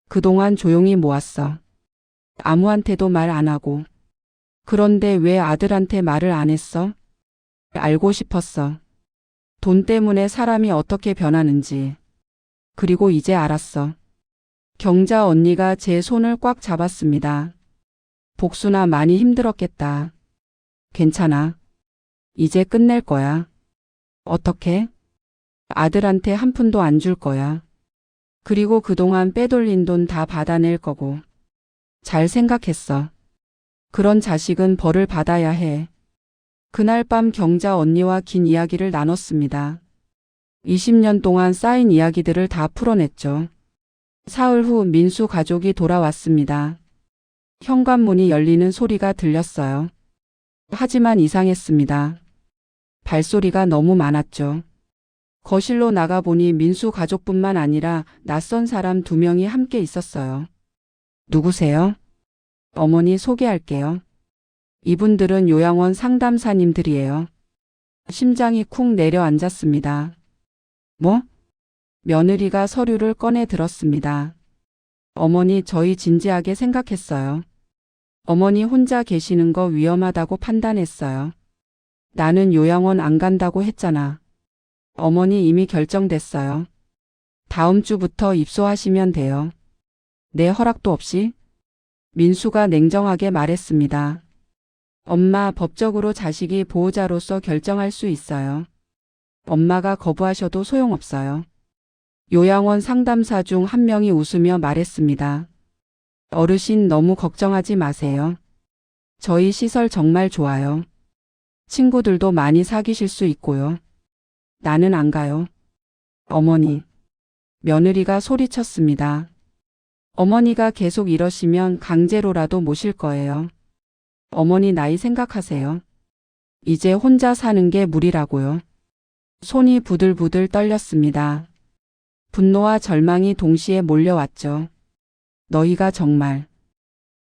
그동안 조용히 모았어. 아무한테도 말 안 하고. 그런데 왜 아들한테 말을 안 했어? 알고 싶었어. 돈 때문에 사람이 어떻게 변하는지. 그리고 이제 알았어. 경자 언니가 제 손을 꽉 잡았습니다. 복순아, 많이 힘들었겠다. 괜찮아. 이제 끝낼 거야. 어떻게? 아들한테 한 푼도 안 줄 거야. 그리고 그동안 빼돌린 돈 다 받아낼 거고. 잘 생각했어. 그런 자식은 벌을 받아야 해. 그날 밤 경자 언니와 긴 이야기를 나눴습니다. 20년 동안 쌓인 이야기들을 다 풀어냈죠. 사흘 후 민수 가족이 돌아왔습니다. 현관문이 열리는 소리가 들렸어요. 하지만 이상했습니다. 발소리가 너무 많았죠. 거실로 나가보니 민수 가족뿐만 아니라 낯선 사람 2명이 함께 있었어요. 누구세요? 어머니, 소개할게요. 이분들은 요양원 상담사님들이에요. 심장이 쿵 내려앉았습니다. 뭐? 며느리가 서류를 꺼내 들었습니다. 어머니, 저희 진지하게 생각했어요. 어머니 혼자 계시는 거 위험하다고 판단했어요. 나는 요양원 안 간다고 했잖아. 어머니, 이미 결정됐어요. 다음 주부터 입소하시면 돼요. 내 허락도 없이? 민수가 냉정하게 말했습니다. 엄마, 법적으로 자식이 보호자로서 결정할 수 있어요. 엄마가 거부하셔도 소용없어요. 요양원 상담사 중 한 명이 웃으며 말했습니다. 어르신, 너무 걱정하지 마세요. 저희 시설 정말 좋아요. 친구들도 많이 사귀실 수 있고요. 나는 안 가요. 어머니. 며느리가 소리쳤습니다. 어머니가 계속 이러시면 강제로라도 모실 거예요. 어머니, 나이 생각하세요. 이제 혼자 사는 게 무리라고요. 손이 부들부들 떨렸습니다. 분노와 절망이 동시에 몰려왔죠.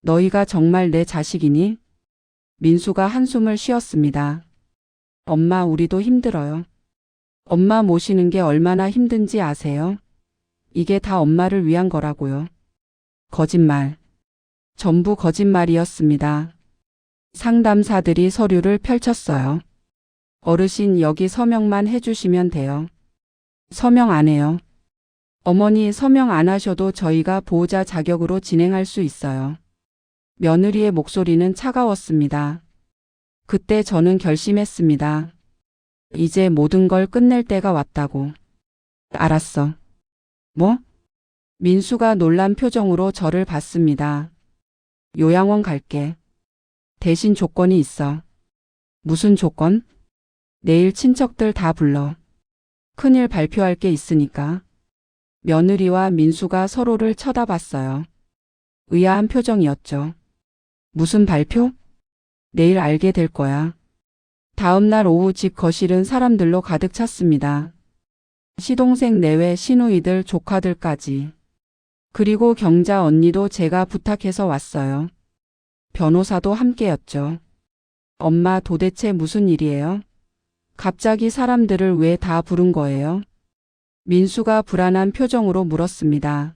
너희가 정말 내 자식이니? 민수가 한숨을 쉬었습니다. 엄마, 우리도 힘들어요. 엄마 모시는 게 얼마나 힘든지 아세요? 이게 다 엄마를 위한 거라고요. 거짓말. 전부 거짓말이었습니다. 상담사들이 서류를 펼쳤어요. 어르신, 여기 서명만 해주시면 돼요. 서명 안 해요. 어머니, 서명 안 하셔도 저희가 보호자 자격으로 진행할 수 있어요. 며느리의 목소리는 차가웠습니다. 그때 저는 결심했습니다. 이제 모든 걸 끝낼 때가 왔다고. 알았어. 뭐? 민수가 놀란 표정으로 저를 봤습니다. 요양원 갈게. 대신 조건이 있어. 무슨 조건? 내일 친척들 다 불러. 큰일 발표할 게 있으니까. 며느리와 민수가 서로를 쳐다봤어요. 의아한 표정이었죠. 무슨 발표? 내일 알게 될 거야. 다음 날 오후 집 거실은 사람들로 가득 찼습니다. 시동생 내외 시누이들 조카들까지. 그리고 경자 언니도 제가 부탁해서 왔어요. 변호사도 함께였죠. 엄마, 도대체 무슨 일이에요? 갑자기 사람들을 왜 다 부른 거예요? 민수가 불안한 표정으로 물었습니다.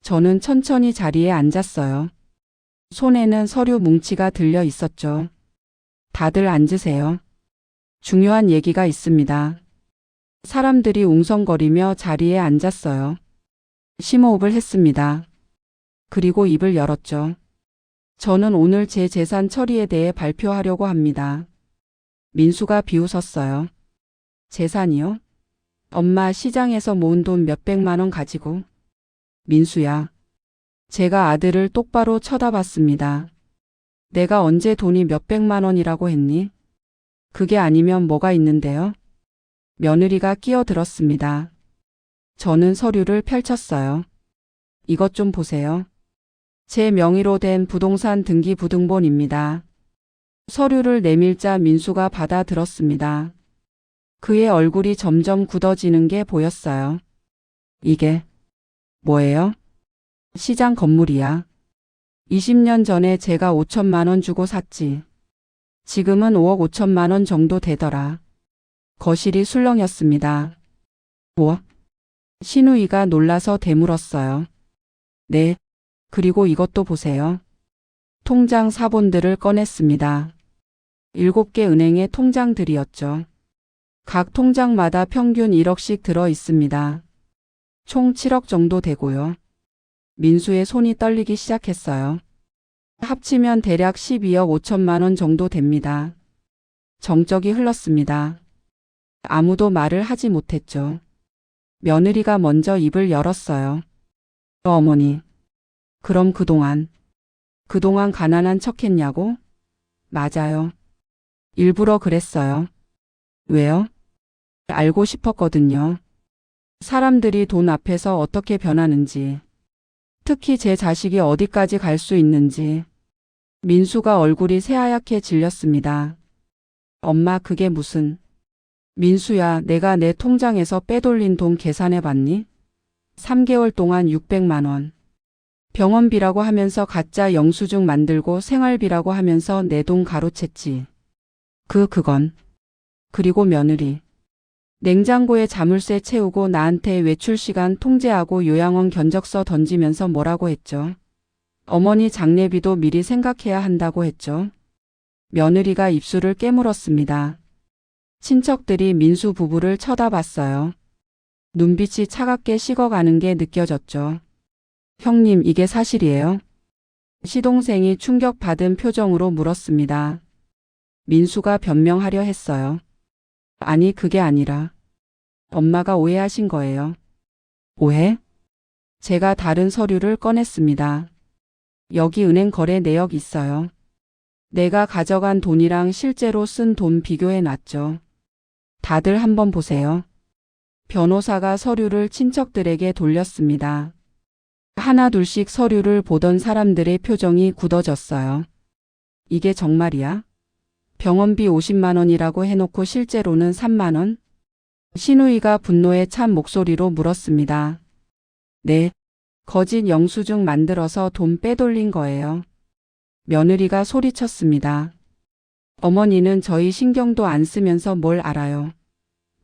저는 천천히 자리에 앉았어요. 손에는 서류 뭉치가 들려 있었죠. 다들 앉으세요. 중요한 얘기가 있습니다. 사람들이 웅성거리며 자리에 앉았어요. 심호흡을 했습니다. 그리고 입을 열었죠. 저는 오늘 제 재산 처리에 대해 발표하려고 합니다. 민수가 비웃었어요. 재산이요? 엄마, 시장에서 모은 돈 몇백만 원 가지고. 민수야. 제가 아들을 똑바로 쳐다봤습니다. 내가 언제 돈이 몇백만 원이라고 했니? 그게 아니면 뭐가 있는데요? 며느리가 끼어들었습니다. 저는 서류를 펼쳤어요. 이것 좀 보세요. 제 명의로 된 부동산 등기부등본입니다. 서류를 내밀자 민수가 받아들었습니다. 그의 얼굴이 점점 굳어지는 게 보였어요. 이게 뭐예요? 시장 건물이야. 20년 전에 제가 5천만 원 주고 샀지. 지금은 5억 5천만 원 정도 되더라. 거실이 술렁였습니다. 뭐? 시누이가 놀라서 되물었어요. 네. 그리고 이것도 보세요. 통장 사본들을 꺼냈습니다. 7개 은행의 통장들이었죠. 각 통장마다 평균 1억씩 들어 있습니다. 총 7억 정도 되고요. 민수의 손이 떨리기 시작했어요. 합치면 대략 12억 5천만 원 정도 됩니다. 정적이 흘렀습니다. 아무도 말을 하지 못했죠. 며느리가 먼저 입을 열었어요. 어머니. 그럼 그동안 가난한 척했냐고? 맞아요. 일부러 그랬어요. 왜요? 알고 싶었거든요. 사람들이 돈 앞에서 어떻게 변하는지. 특히 제 자식이 어디까지 갈 수 있는지. 민수가 얼굴이 새하얗게 질렸습니다. 엄마, 그게 무슨. 민수야, 내가 내 통장에서 빼돌린 돈 계산해 봤니? 3개월 동안 600만 원. 병원비라고 하면서 가짜 영수증 만들고 생활비라고 하면서 내 돈 가로챘지. 그건. 그리고 며느리. 냉장고에 자물쇠 채우고 나한테 외출 시간 통제하고 요양원 견적서 던지면서 뭐라고 했죠. 어머니 장례비도 미리 생각해야 한다고 했죠. 며느리가 입술을 깨물었습니다. 친척들이 민수 부부를 쳐다봤어요. 눈빛이 차갑게 식어가는 게 느껴졌죠. 형님, 이게 사실이에요? 시동생이 충격받은 표정으로 물었습니다. 민수가 변명하려 했어요. 아니, 그게 아니라 엄마가 오해하신 거예요. 오해? 제가 다른 서류를 꺼냈습니다. 여기 은행 거래 내역 있어요. 내가 가져간 돈이랑 실제로 쓴 돈 비교해 놨죠. 다들 한번 보세요. 변호사가 서류를 친척들에게 돌렸습니다. 하나 둘씩 서류를 보던 사람들의 표정이 굳어졌어요. 이게 정말이야? 병원비 50만 원이라고 해놓고 실제로는 3만 원? 시누이가 분노에 찬 목소리로 물었습니다. 네. 거짓 영수증 만들어서 돈 빼돌린 거예요. 며느리가 소리쳤습니다. 어머니는 저희 신경도 안 쓰면서 뭘 알아요.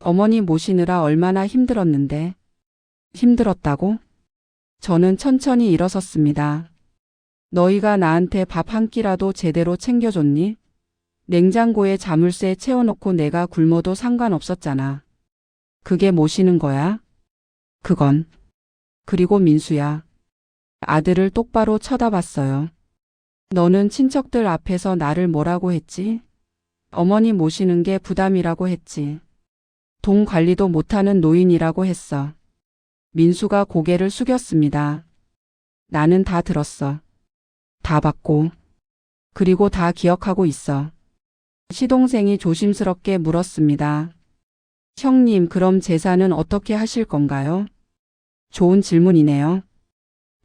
어머니 모시느라 얼마나 힘들었는데. 힘들었다고? 저는 천천히 일어섰습니다. 너희가 나한테 밥 한 끼라도 제대로 챙겨줬니? 냉장고에 자물쇠 채워놓고 내가 굶어도 상관없었잖아. 그게 모시는 거야? 그건. 그리고 민수야. 아들을 똑바로 쳐다봤어요. 너는 친척들 앞에서 나를 뭐라고 했지? 어머니 모시는 게 부담이라고 했지. 돈 관리도 못하는 노인이라고 했어. 민수가 고개를 숙였습니다. 나는 다 들었어. 다 봤고. 그리고 다 기억하고 있어. 시동생이 조심스럽게 물었습니다. 형님, 그럼 재산은 어떻게 하실 건가요? 좋은 질문이네요.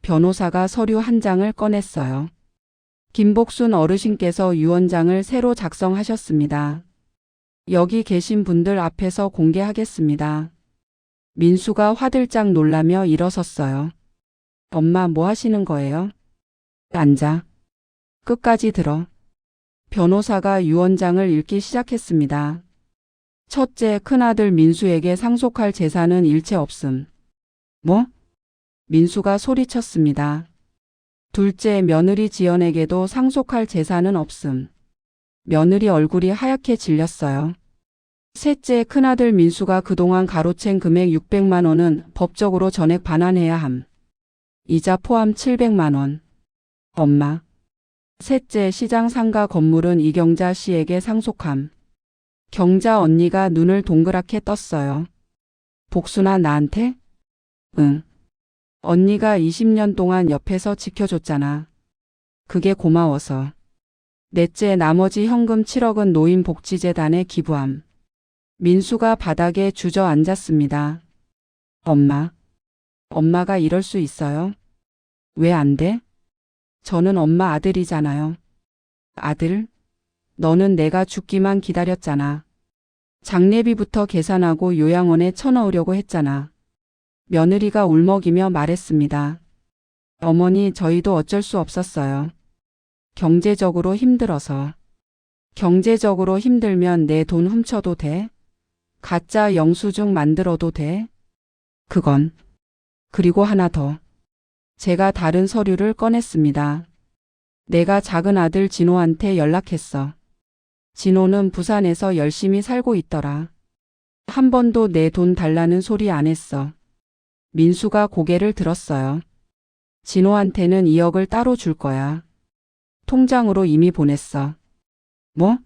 변호사가 서류 한 장을 꺼냈어요. 김복순 어르신께서 유언장을 새로 작성하셨습니다. 여기 계신 분들 앞에서 공개하겠습니다. 민수가 화들짝 놀라며 일어섰어요. 엄마, 뭐 하시는 거예요? 앉아. 끝까지 들어. 변호사가 유언장을 읽기 시작했습니다. 첫째, 큰아들 민수에게 상속할 재산은 일체 없음. 뭐? 민수가 소리쳤습니다. 둘째, 며느리 지연에게도 상속할 재산은 없음. 며느리 얼굴이 하얗게 질렸어요. 셋째, 큰아들 민수가 그동안 가로챈 금액 600만 원은 법적으로 전액 반환해야 함. 이자 포함 700만 원. 엄마. 셋째, 시장 상가 건물은 이경자 씨에게 상속함. 경자 언니가 눈을 동그랗게 떴어요. 복순아, 나한테? 응. 언니가 20년 동안 옆에서 지켜줬잖아. 그게 고마워서. 넷째, 나머지 현금 7억은 노인복지재단에 기부함. 민수가 바닥에 주저앉았습니다. 엄마. 엄마가 이럴 수 있어요? 왜 안 돼? 저는 엄마 아들이잖아요. 아들? 너는 내가 죽기만 기다렸잖아. 장례비부터 계산하고 요양원에 쳐넣으려고 했잖아. 며느리가 울먹이며 말했습니다. 어머니, 저희도 어쩔 수 없었어요. 경제적으로 힘들어서. 경제적으로 힘들면 내 돈 훔쳐도 돼? 가짜 영수증 만들어도 돼? 그건. 그리고 하나 더. 제가 다른 서류를 꺼냈습니다. 내가 작은 아들 진호한테 연락했어. 진호는 부산에서 열심히 살고 있더라. 한 번도 내 돈 달라는 소리 안 했어. 민수가 고개를 들었어요. 진호한테는 2억을 따로 줄 거야. 통장으로 이미 보냈어. 뭐?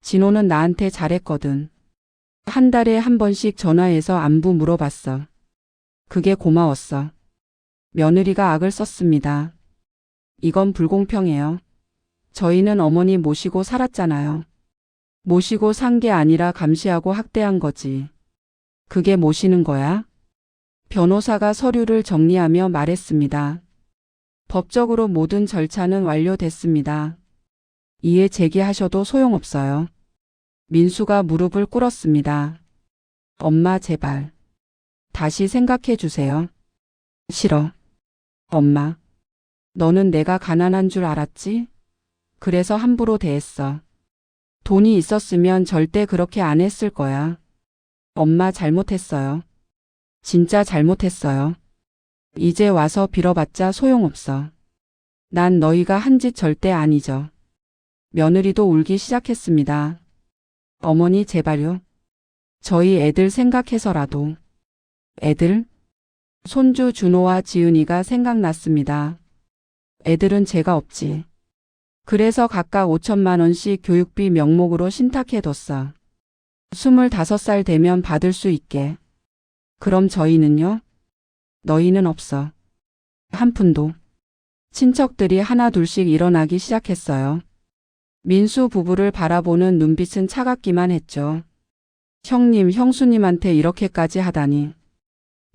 진호는 나한테 잘했거든. 한 달에 한 번씩 전화해서 안부 물어봤어. 그게 고마웠어. 며느리가 악을 썼습니다. 이건 불공평해요. 저희는 어머니 모시고 살았잖아요. 모시고 산 게 아니라 감시하고 학대한 거지. 그게 모시는 거야? 변호사가 서류를 정리하며 말했습니다. 법적으로 모든 절차는 완료됐습니다. 이해 제기하셔도 소용없어요. 민수가 무릎을 꿇었습니다. 엄마, 제발. 다시 생각해 주세요. 싫어. 엄마. 너는 내가 가난한 줄 알았지? 그래서 함부로 대했어. 돈이 있었으면 절대 그렇게 안 했을 거야. 엄마, 잘못했어요. 진짜 잘못했어요. 이제 와서 빌어봤자 소용없어. 난 너희가 한 짓 절대 안 잊어. 며느리도 울기 시작했습니다. 어머니, 제발요. 저희 애들 생각해서라도. 애들? 손주 준호와 지은이가 생각났습니다. 애들은 제가 없지. 그래서 각각 5천만 원씩 교육비 명목으로 신탁해뒀어. 25살 되면 받을 수 있게. 그럼 저희는요? 너희는 없어. 한 푼도. 친척들이 하나 둘씩 일어나기 시작했어요. 민수 부부를 바라보는 눈빛은 차갑기만 했죠. 형님, 형수님한테 이렇게까지 하다니.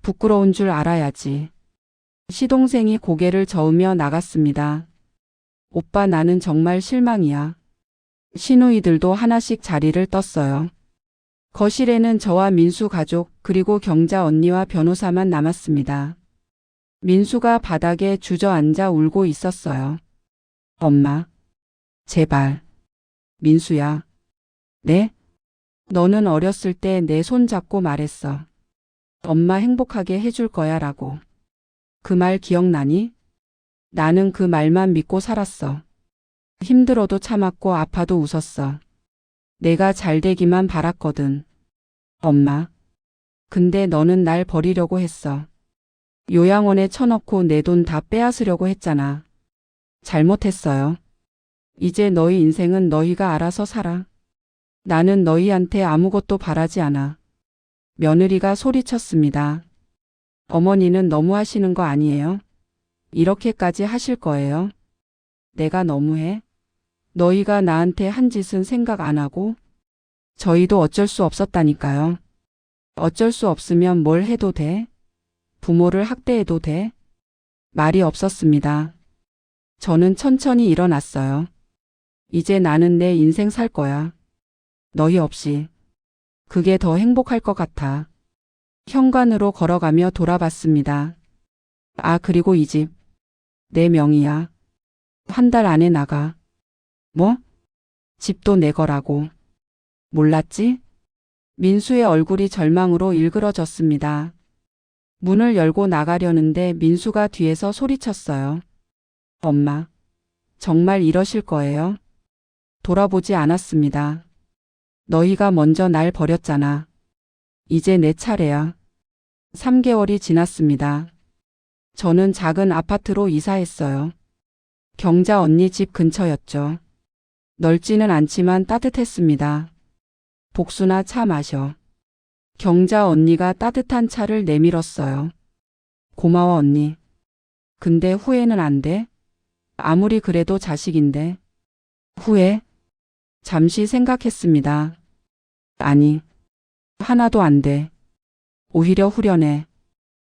부끄러운 줄 알아야지. 시동생이 고개를 저으며 나갔습니다. 오빠, 나는 정말 실망이야. 시누이들도 하나씩 자리를 떴어요. 거실에는 저와 민수 가족 그리고 경자 언니와 변호사만 남았습니다. 민수가 바닥에 주저앉아 울고 있었어요. 엄마, 제발. 민수야. 네? 너는 어렸을 때 내 손 잡고 말했어. 엄마 행복하게 해줄 거야 라고. 그 말 기억나니? 나는 그 말만 믿고 살았어. 힘들어도 참았고 아파도 웃었어. 내가 잘 되기만 바랐거든. 엄마. 근데 너는 날 버리려고 했어. 요양원에 쳐넣고 내 돈 다 빼앗으려고 했잖아. 잘못했어요. 이제 너희 인생은 너희가 알아서 살아. 나는 너희한테 아무것도 바라지 않아. 며느리가 소리쳤습니다. 어머니는 너무 하시는 거 아니에요? 이렇게까지 하실 거예요? 내가 너무해? 너희가 나한테 한 짓은 생각 안 하고? 저희도 어쩔 수 없었다니까요. 어쩔 수 없으면 뭘 해도 돼? 부모를 학대해도 돼? 말이 없었습니다. 저는 천천히 일어났어요. 이제 나는 내 인생 살 거야. 너희 없이. 그게 더 행복할 것 같아. 현관으로 걸어가며 돌아봤습니다. 아, 그리고 이 집. 내 명의야. 한 달 안에 나가. 뭐? 집도 내 거라고. 몰랐지? 민수의 얼굴이 절망으로 일그러졌습니다. 문을 열고 나가려는데 민수가 뒤에서 소리쳤어요. 엄마, 정말 이러실 거예요? 돌아보지 않았습니다. 너희가 먼저 날 버렸잖아. 이제 내 차례야. 3개월이 지났습니다. 저는 작은 아파트로 이사했어요. 경자 언니 집 근처였죠. 넓지는 않지만 따뜻했습니다. 복수나 차 마셔. 경자 언니가 따뜻한 차를 내밀었어요. 고마워 언니. 근데 후회는 안 돼? 아무리 그래도 자식인데. 후회? 잠시 생각했습니다. 아니, 하나도 안 돼. 오히려 후련해.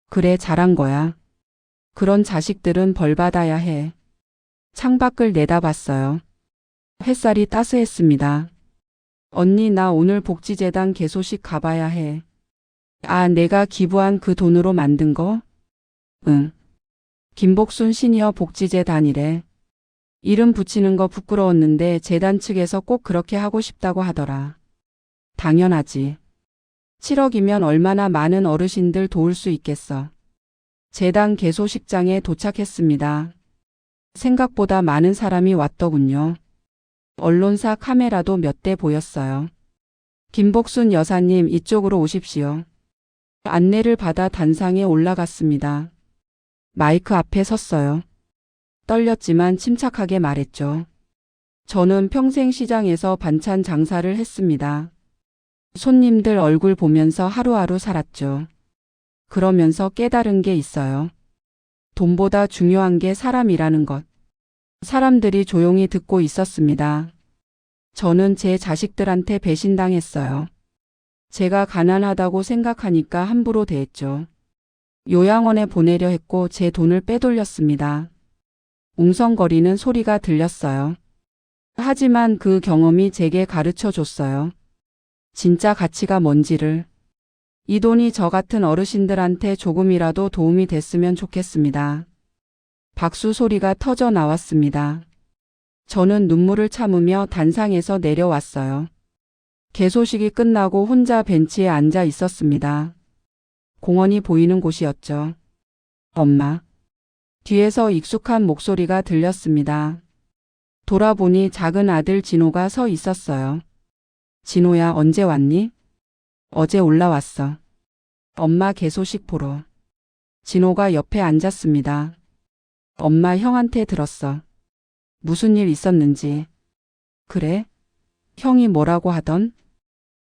그래, 잘한 거야. 그런 자식들은 벌 받아야 해. 창밖을 내다봤어요. 햇살이 따스했습니다. 언니, 나 오늘 복지재단 개소식 가봐야 해. 아, 내가 기부한 그 돈으로 만든 거? 응. 김복순 시니어 복지재단이래. 이름 붙이는 거 부끄러웠는데 재단 측에서 꼭 그렇게 하고 싶다고 하더라. 당연하지. 7억이면 얼마나 많은 어르신들 도울 수 있겠어. 재단 개소식장에 도착했습니다. 생각보다 많은 사람이 왔더군요. 언론사 카메라도 몇 대 보였어요. 김복순 여사님, 이쪽으로 오십시오. 안내를 받아 단상에 올라갔습니다. 마이크 앞에 섰어요. 떨렸지만 침착하게 말했죠. 저는 평생 시장에서 반찬 장사를 했습니다. 손님들 얼굴 보면서 하루하루 살았죠. 그러면서 깨달은 게 있어요. 돈보다 중요한 게 사람이라는 것. 사람들이 조용히 듣고 있었습니다. 저는 제 자식들한테 배신당했어요. 제가 가난하다고 생각하니까 함부로 대했죠. 요양원에 보내려 했고 제 돈을 빼돌렸습니다. 웅성거리는 소리가 들렸어요. 하지만 그 경험이 제게 가르쳐 줬어요. 진짜 가치가 뭔지를. 이 돈이 저 같은 어르신들한테 조금이라도 도움이 됐으면 좋겠습니다. 박수 소리가 터져 나왔습니다. 저는 눈물을 참으며 단상에서 내려왔어요. 개소식이 끝나고 혼자 벤치에 앉아 있었습니다. 공원이 보이는 곳이었죠. 엄마. 뒤에서 익숙한 목소리가 들렸습니다. 돌아보니 작은 아들 진호가 서 있었어요. 진호야, 언제 왔니? 어제 올라왔어. 엄마 개소식 보러. 진호가 옆에 앉았습니다. 엄마, 형한테 들었어. 무슨 일 있었는지. 그래? 형이 뭐라고 하던?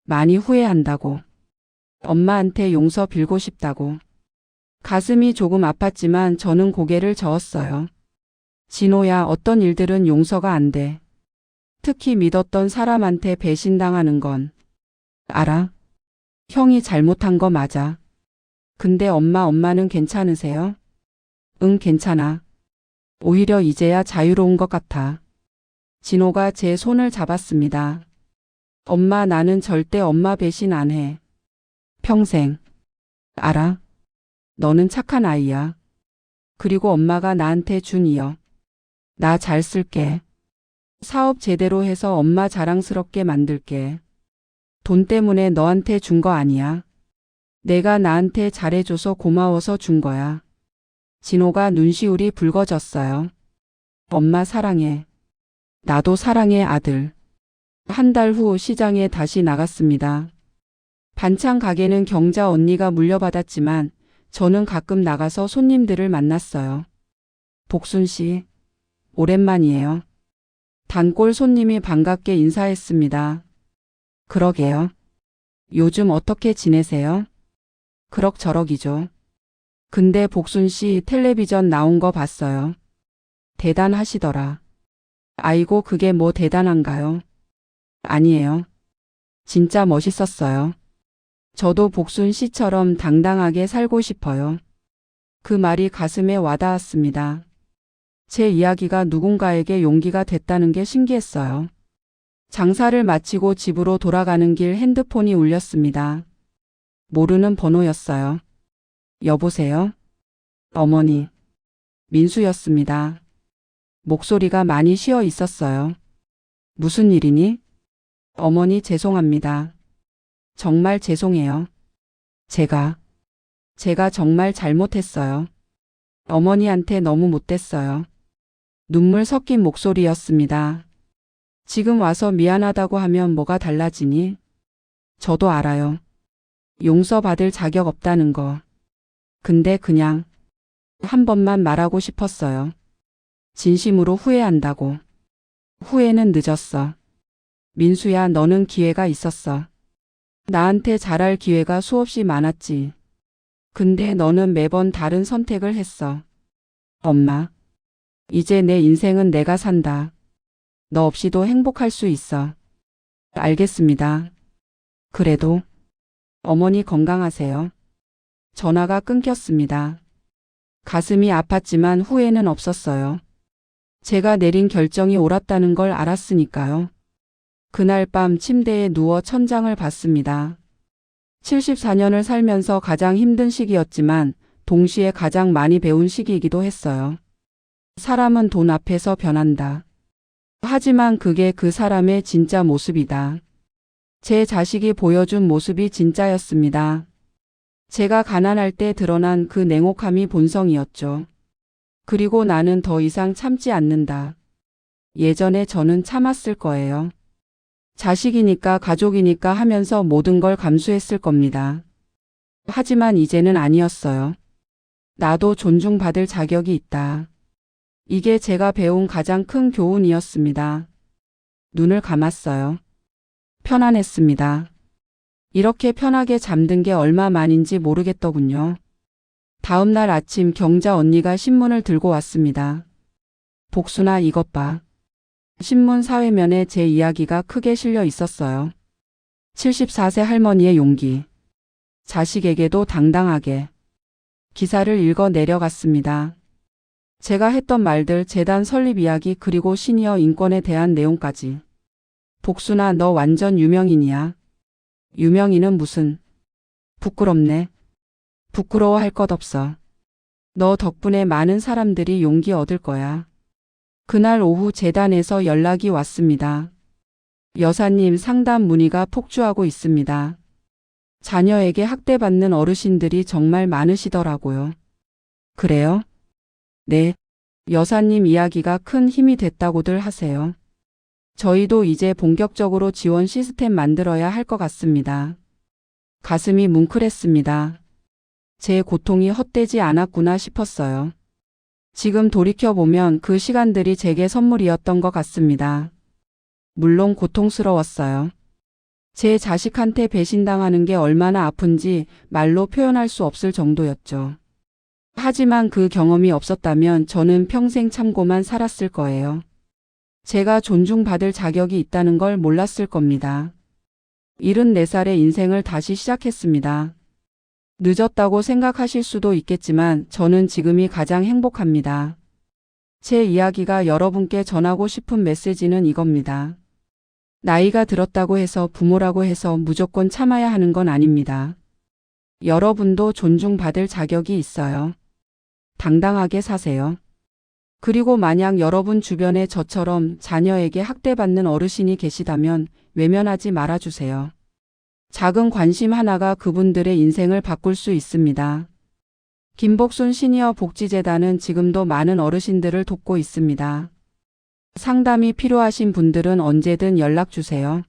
많이 후회한다고. 엄마한테 용서 빌고 싶다고. 가슴이 조금 아팠지만 저는 고개를 저었어요. 진호야, 어떤 일들은 용서가 안 돼. 특히 믿었던 사람한테 배신당하는 건. 알아? 형이 잘못한 거 맞아. 근데 엄마는 괜찮으세요? 응, 괜찮아. 오히려 이제야 자유로운 것 같아. 진호가 제 손을 잡았습니다. 엄마, 나는 절대 엄마 배신 안 해. 평생. 알아? 너는 착한 아이야. 그리고 엄마가 나한테 준 이어. 나 잘 쓸게. 사업 제대로 해서 엄마 자랑스럽게 만들게. 돈 때문에 너한테 준 거 아니야. 내가 나한테 잘해줘서 고마워서 준 거야. 진호가 눈시울이 붉어졌어요. 엄마 사랑해. 나도 사랑해 아들. 한 달 후 시장에 다시 나갔습니다. 반찬 가게는 경자 언니가 물려받았지만 저는 가끔 나가서 손님들을 만났어요. 복순 씨, 오랜만이에요. 단골 손님이 반갑게 인사했습니다. 그러게요. 요즘 어떻게 지내세요? 그럭저럭이죠. 근데 복순 씨 텔레비전 나온 거 봤어요. 대단하시더라. 아이고 그게 뭐 대단한가요? 아니에요. 진짜 멋있었어요. 저도 복순 씨처럼 당당하게 살고 싶어요. 그 말이 가슴에 와닿았습니다. 제 이야기가 누군가에게 용기가 됐다는 게 신기했어요. 장사를 마치고 집으로 돌아가는 길 핸드폰이 울렸습니다. 모르는 번호였어요. 여보세요? 어머니. 민수였습니다. 목소리가 많이 쉬어 있었어요. 무슨 일이니? 어머니 죄송합니다. 정말 죄송해요. 제가 정말 잘못했어요. 어머니한테 너무 못됐어요. 눈물 섞인 목소리였습니다. 지금 와서 미안하다고 하면 뭐가 달라지니? 저도 알아요. 용서받을 자격 없다는 거. 근데 그냥 한 번만 말하고 싶었어요. 진심으로 후회한다고. 후회는 늦었어. 민수야, 너는 기회가 있었어. 나한테 잘할 기회가 수없이 많았지. 근데 너는 매번 다른 선택을 했어. 엄마, 이제 내 인생은 내가 산다. 너 없이도 행복할 수 있어. 알겠습니다. 그래도 어머니 건강하세요. 전화가 끊겼습니다. 가슴이 아팠지만 후회는 없었어요. 제가 내린 결정이 옳았다는 걸 알았으니까요. 그날 밤 침대에 누워 천장을 봤습니다. 74년을 살면서 가장 힘든 시기였지만 동시에 가장 많이 배운 시기이기도 했어요. 사람은 돈 앞에서 변한다. 하지만 그게 그 사람의 진짜 모습이다. 제 자식이 보여준 모습이 진짜였습니다. 제가 가난할 때 드러난 그 냉혹함이 본성이었죠. 그리고 나는 더 이상 참지 않는다. 예전에 저는 참았을 거예요. 자식이니까 가족이니까 하면서 모든 걸 감수했을 겁니다. 하지만 이제는 아니었어요. 나도 존중받을 자격이 있다. 이게 제가 배운 가장 큰 교훈이었습니다. 눈을 감았어요. 편안했습니다. 이렇게 편하게 잠든 게 얼마 만인지 모르겠더군요. 다음 날 아침 경자 언니가 신문을 들고 왔습니다. 복순아, 이것 봐. 신문 사회면에 제 이야기가 크게 실려 있었어요. 74세 할머니의 용기. 자식에게도 당당하게. 기사를 읽어 내려갔습니다. 제가 했던 말들, 재단 설립 이야기, 그리고 시니어 인권에 대한 내용까지. 복순아, 너 완전 유명인이야. 유명인은 무슨. 부끄럽네. 부끄러워할 것 없어. 너 덕분에 많은 사람들이 용기 얻을 거야. 그날 오후 재단에서 연락이 왔습니다. 여사님, 상담 문의가 폭주하고 있습니다. 자녀에게 학대받는 어르신들이 정말 많으시더라고요. 그래요? 네. 여사님 이야기가 큰 힘이 됐다고들 하세요. 저희도 이제 본격적으로 지원 시스템 만들어야 할 것 같습니다. 가슴이 뭉클했습니다. 제 고통이 헛되지 않았구나 싶었어요. 지금 돌이켜보면 그 시간들이 제게 선물이었던 것 같습니다. 물론 고통스러웠어요. 제 자식한테 배신당하는 게 얼마나 아픈지 말로 표현할 수 없을 정도였죠. 하지만 그 경험이 없었다면 저는 평생 참고만 살았을 거예요. 제가 존중받을 자격이 있다는 걸 몰랐을 겁니다. 74살의 인생을 다시 시작했습니다. 늦었다고 생각하실 수도 있겠지만 저는 지금이 가장 행복합니다. 제 이야기가 여러분께 전하고 싶은 메시지는 이겁니다. 나이가 들었다고 해서 부모라고 해서 무조건 참아야 하는 건 아닙니다. 여러분도 존중받을 자격이 있어요. 당당하게 사세요. 그리고 만약 여러분 주변에 저처럼 자녀에게 학대받는 어르신이 계시다면 외면하지 말아주세요. 작은 관심 하나가 그분들의 인생을 바꿀 수 있습니다. 김복순 시니어 복지재단은 지금도 많은 어르신들을 돕고 있습니다. 상담이 필요하신 분들은 언제든 연락주세요.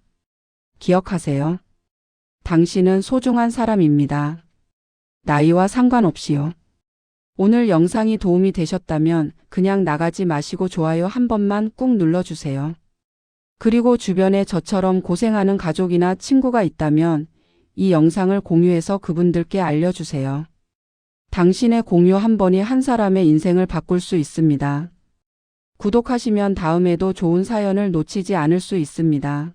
기억하세요. 당신은 소중한 사람입니다. 나이와 상관없이요. 오늘 영상이 도움이 되셨다면 그냥 나가지 마시고 좋아요 한 번만 꾹 눌러주세요. 그리고 주변에 저처럼 고생하는 가족이나 친구가 있다면 이 영상을 공유해서 그분들께 알려주세요. 당신의 공유 한 번이 한 사람의 인생을 바꿀 수 있습니다. 구독하시면 다음에도 좋은 사연을 놓치지 않을 수 있습니다.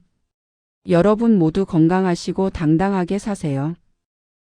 여러분 모두 건강하시고 당당하게 사세요.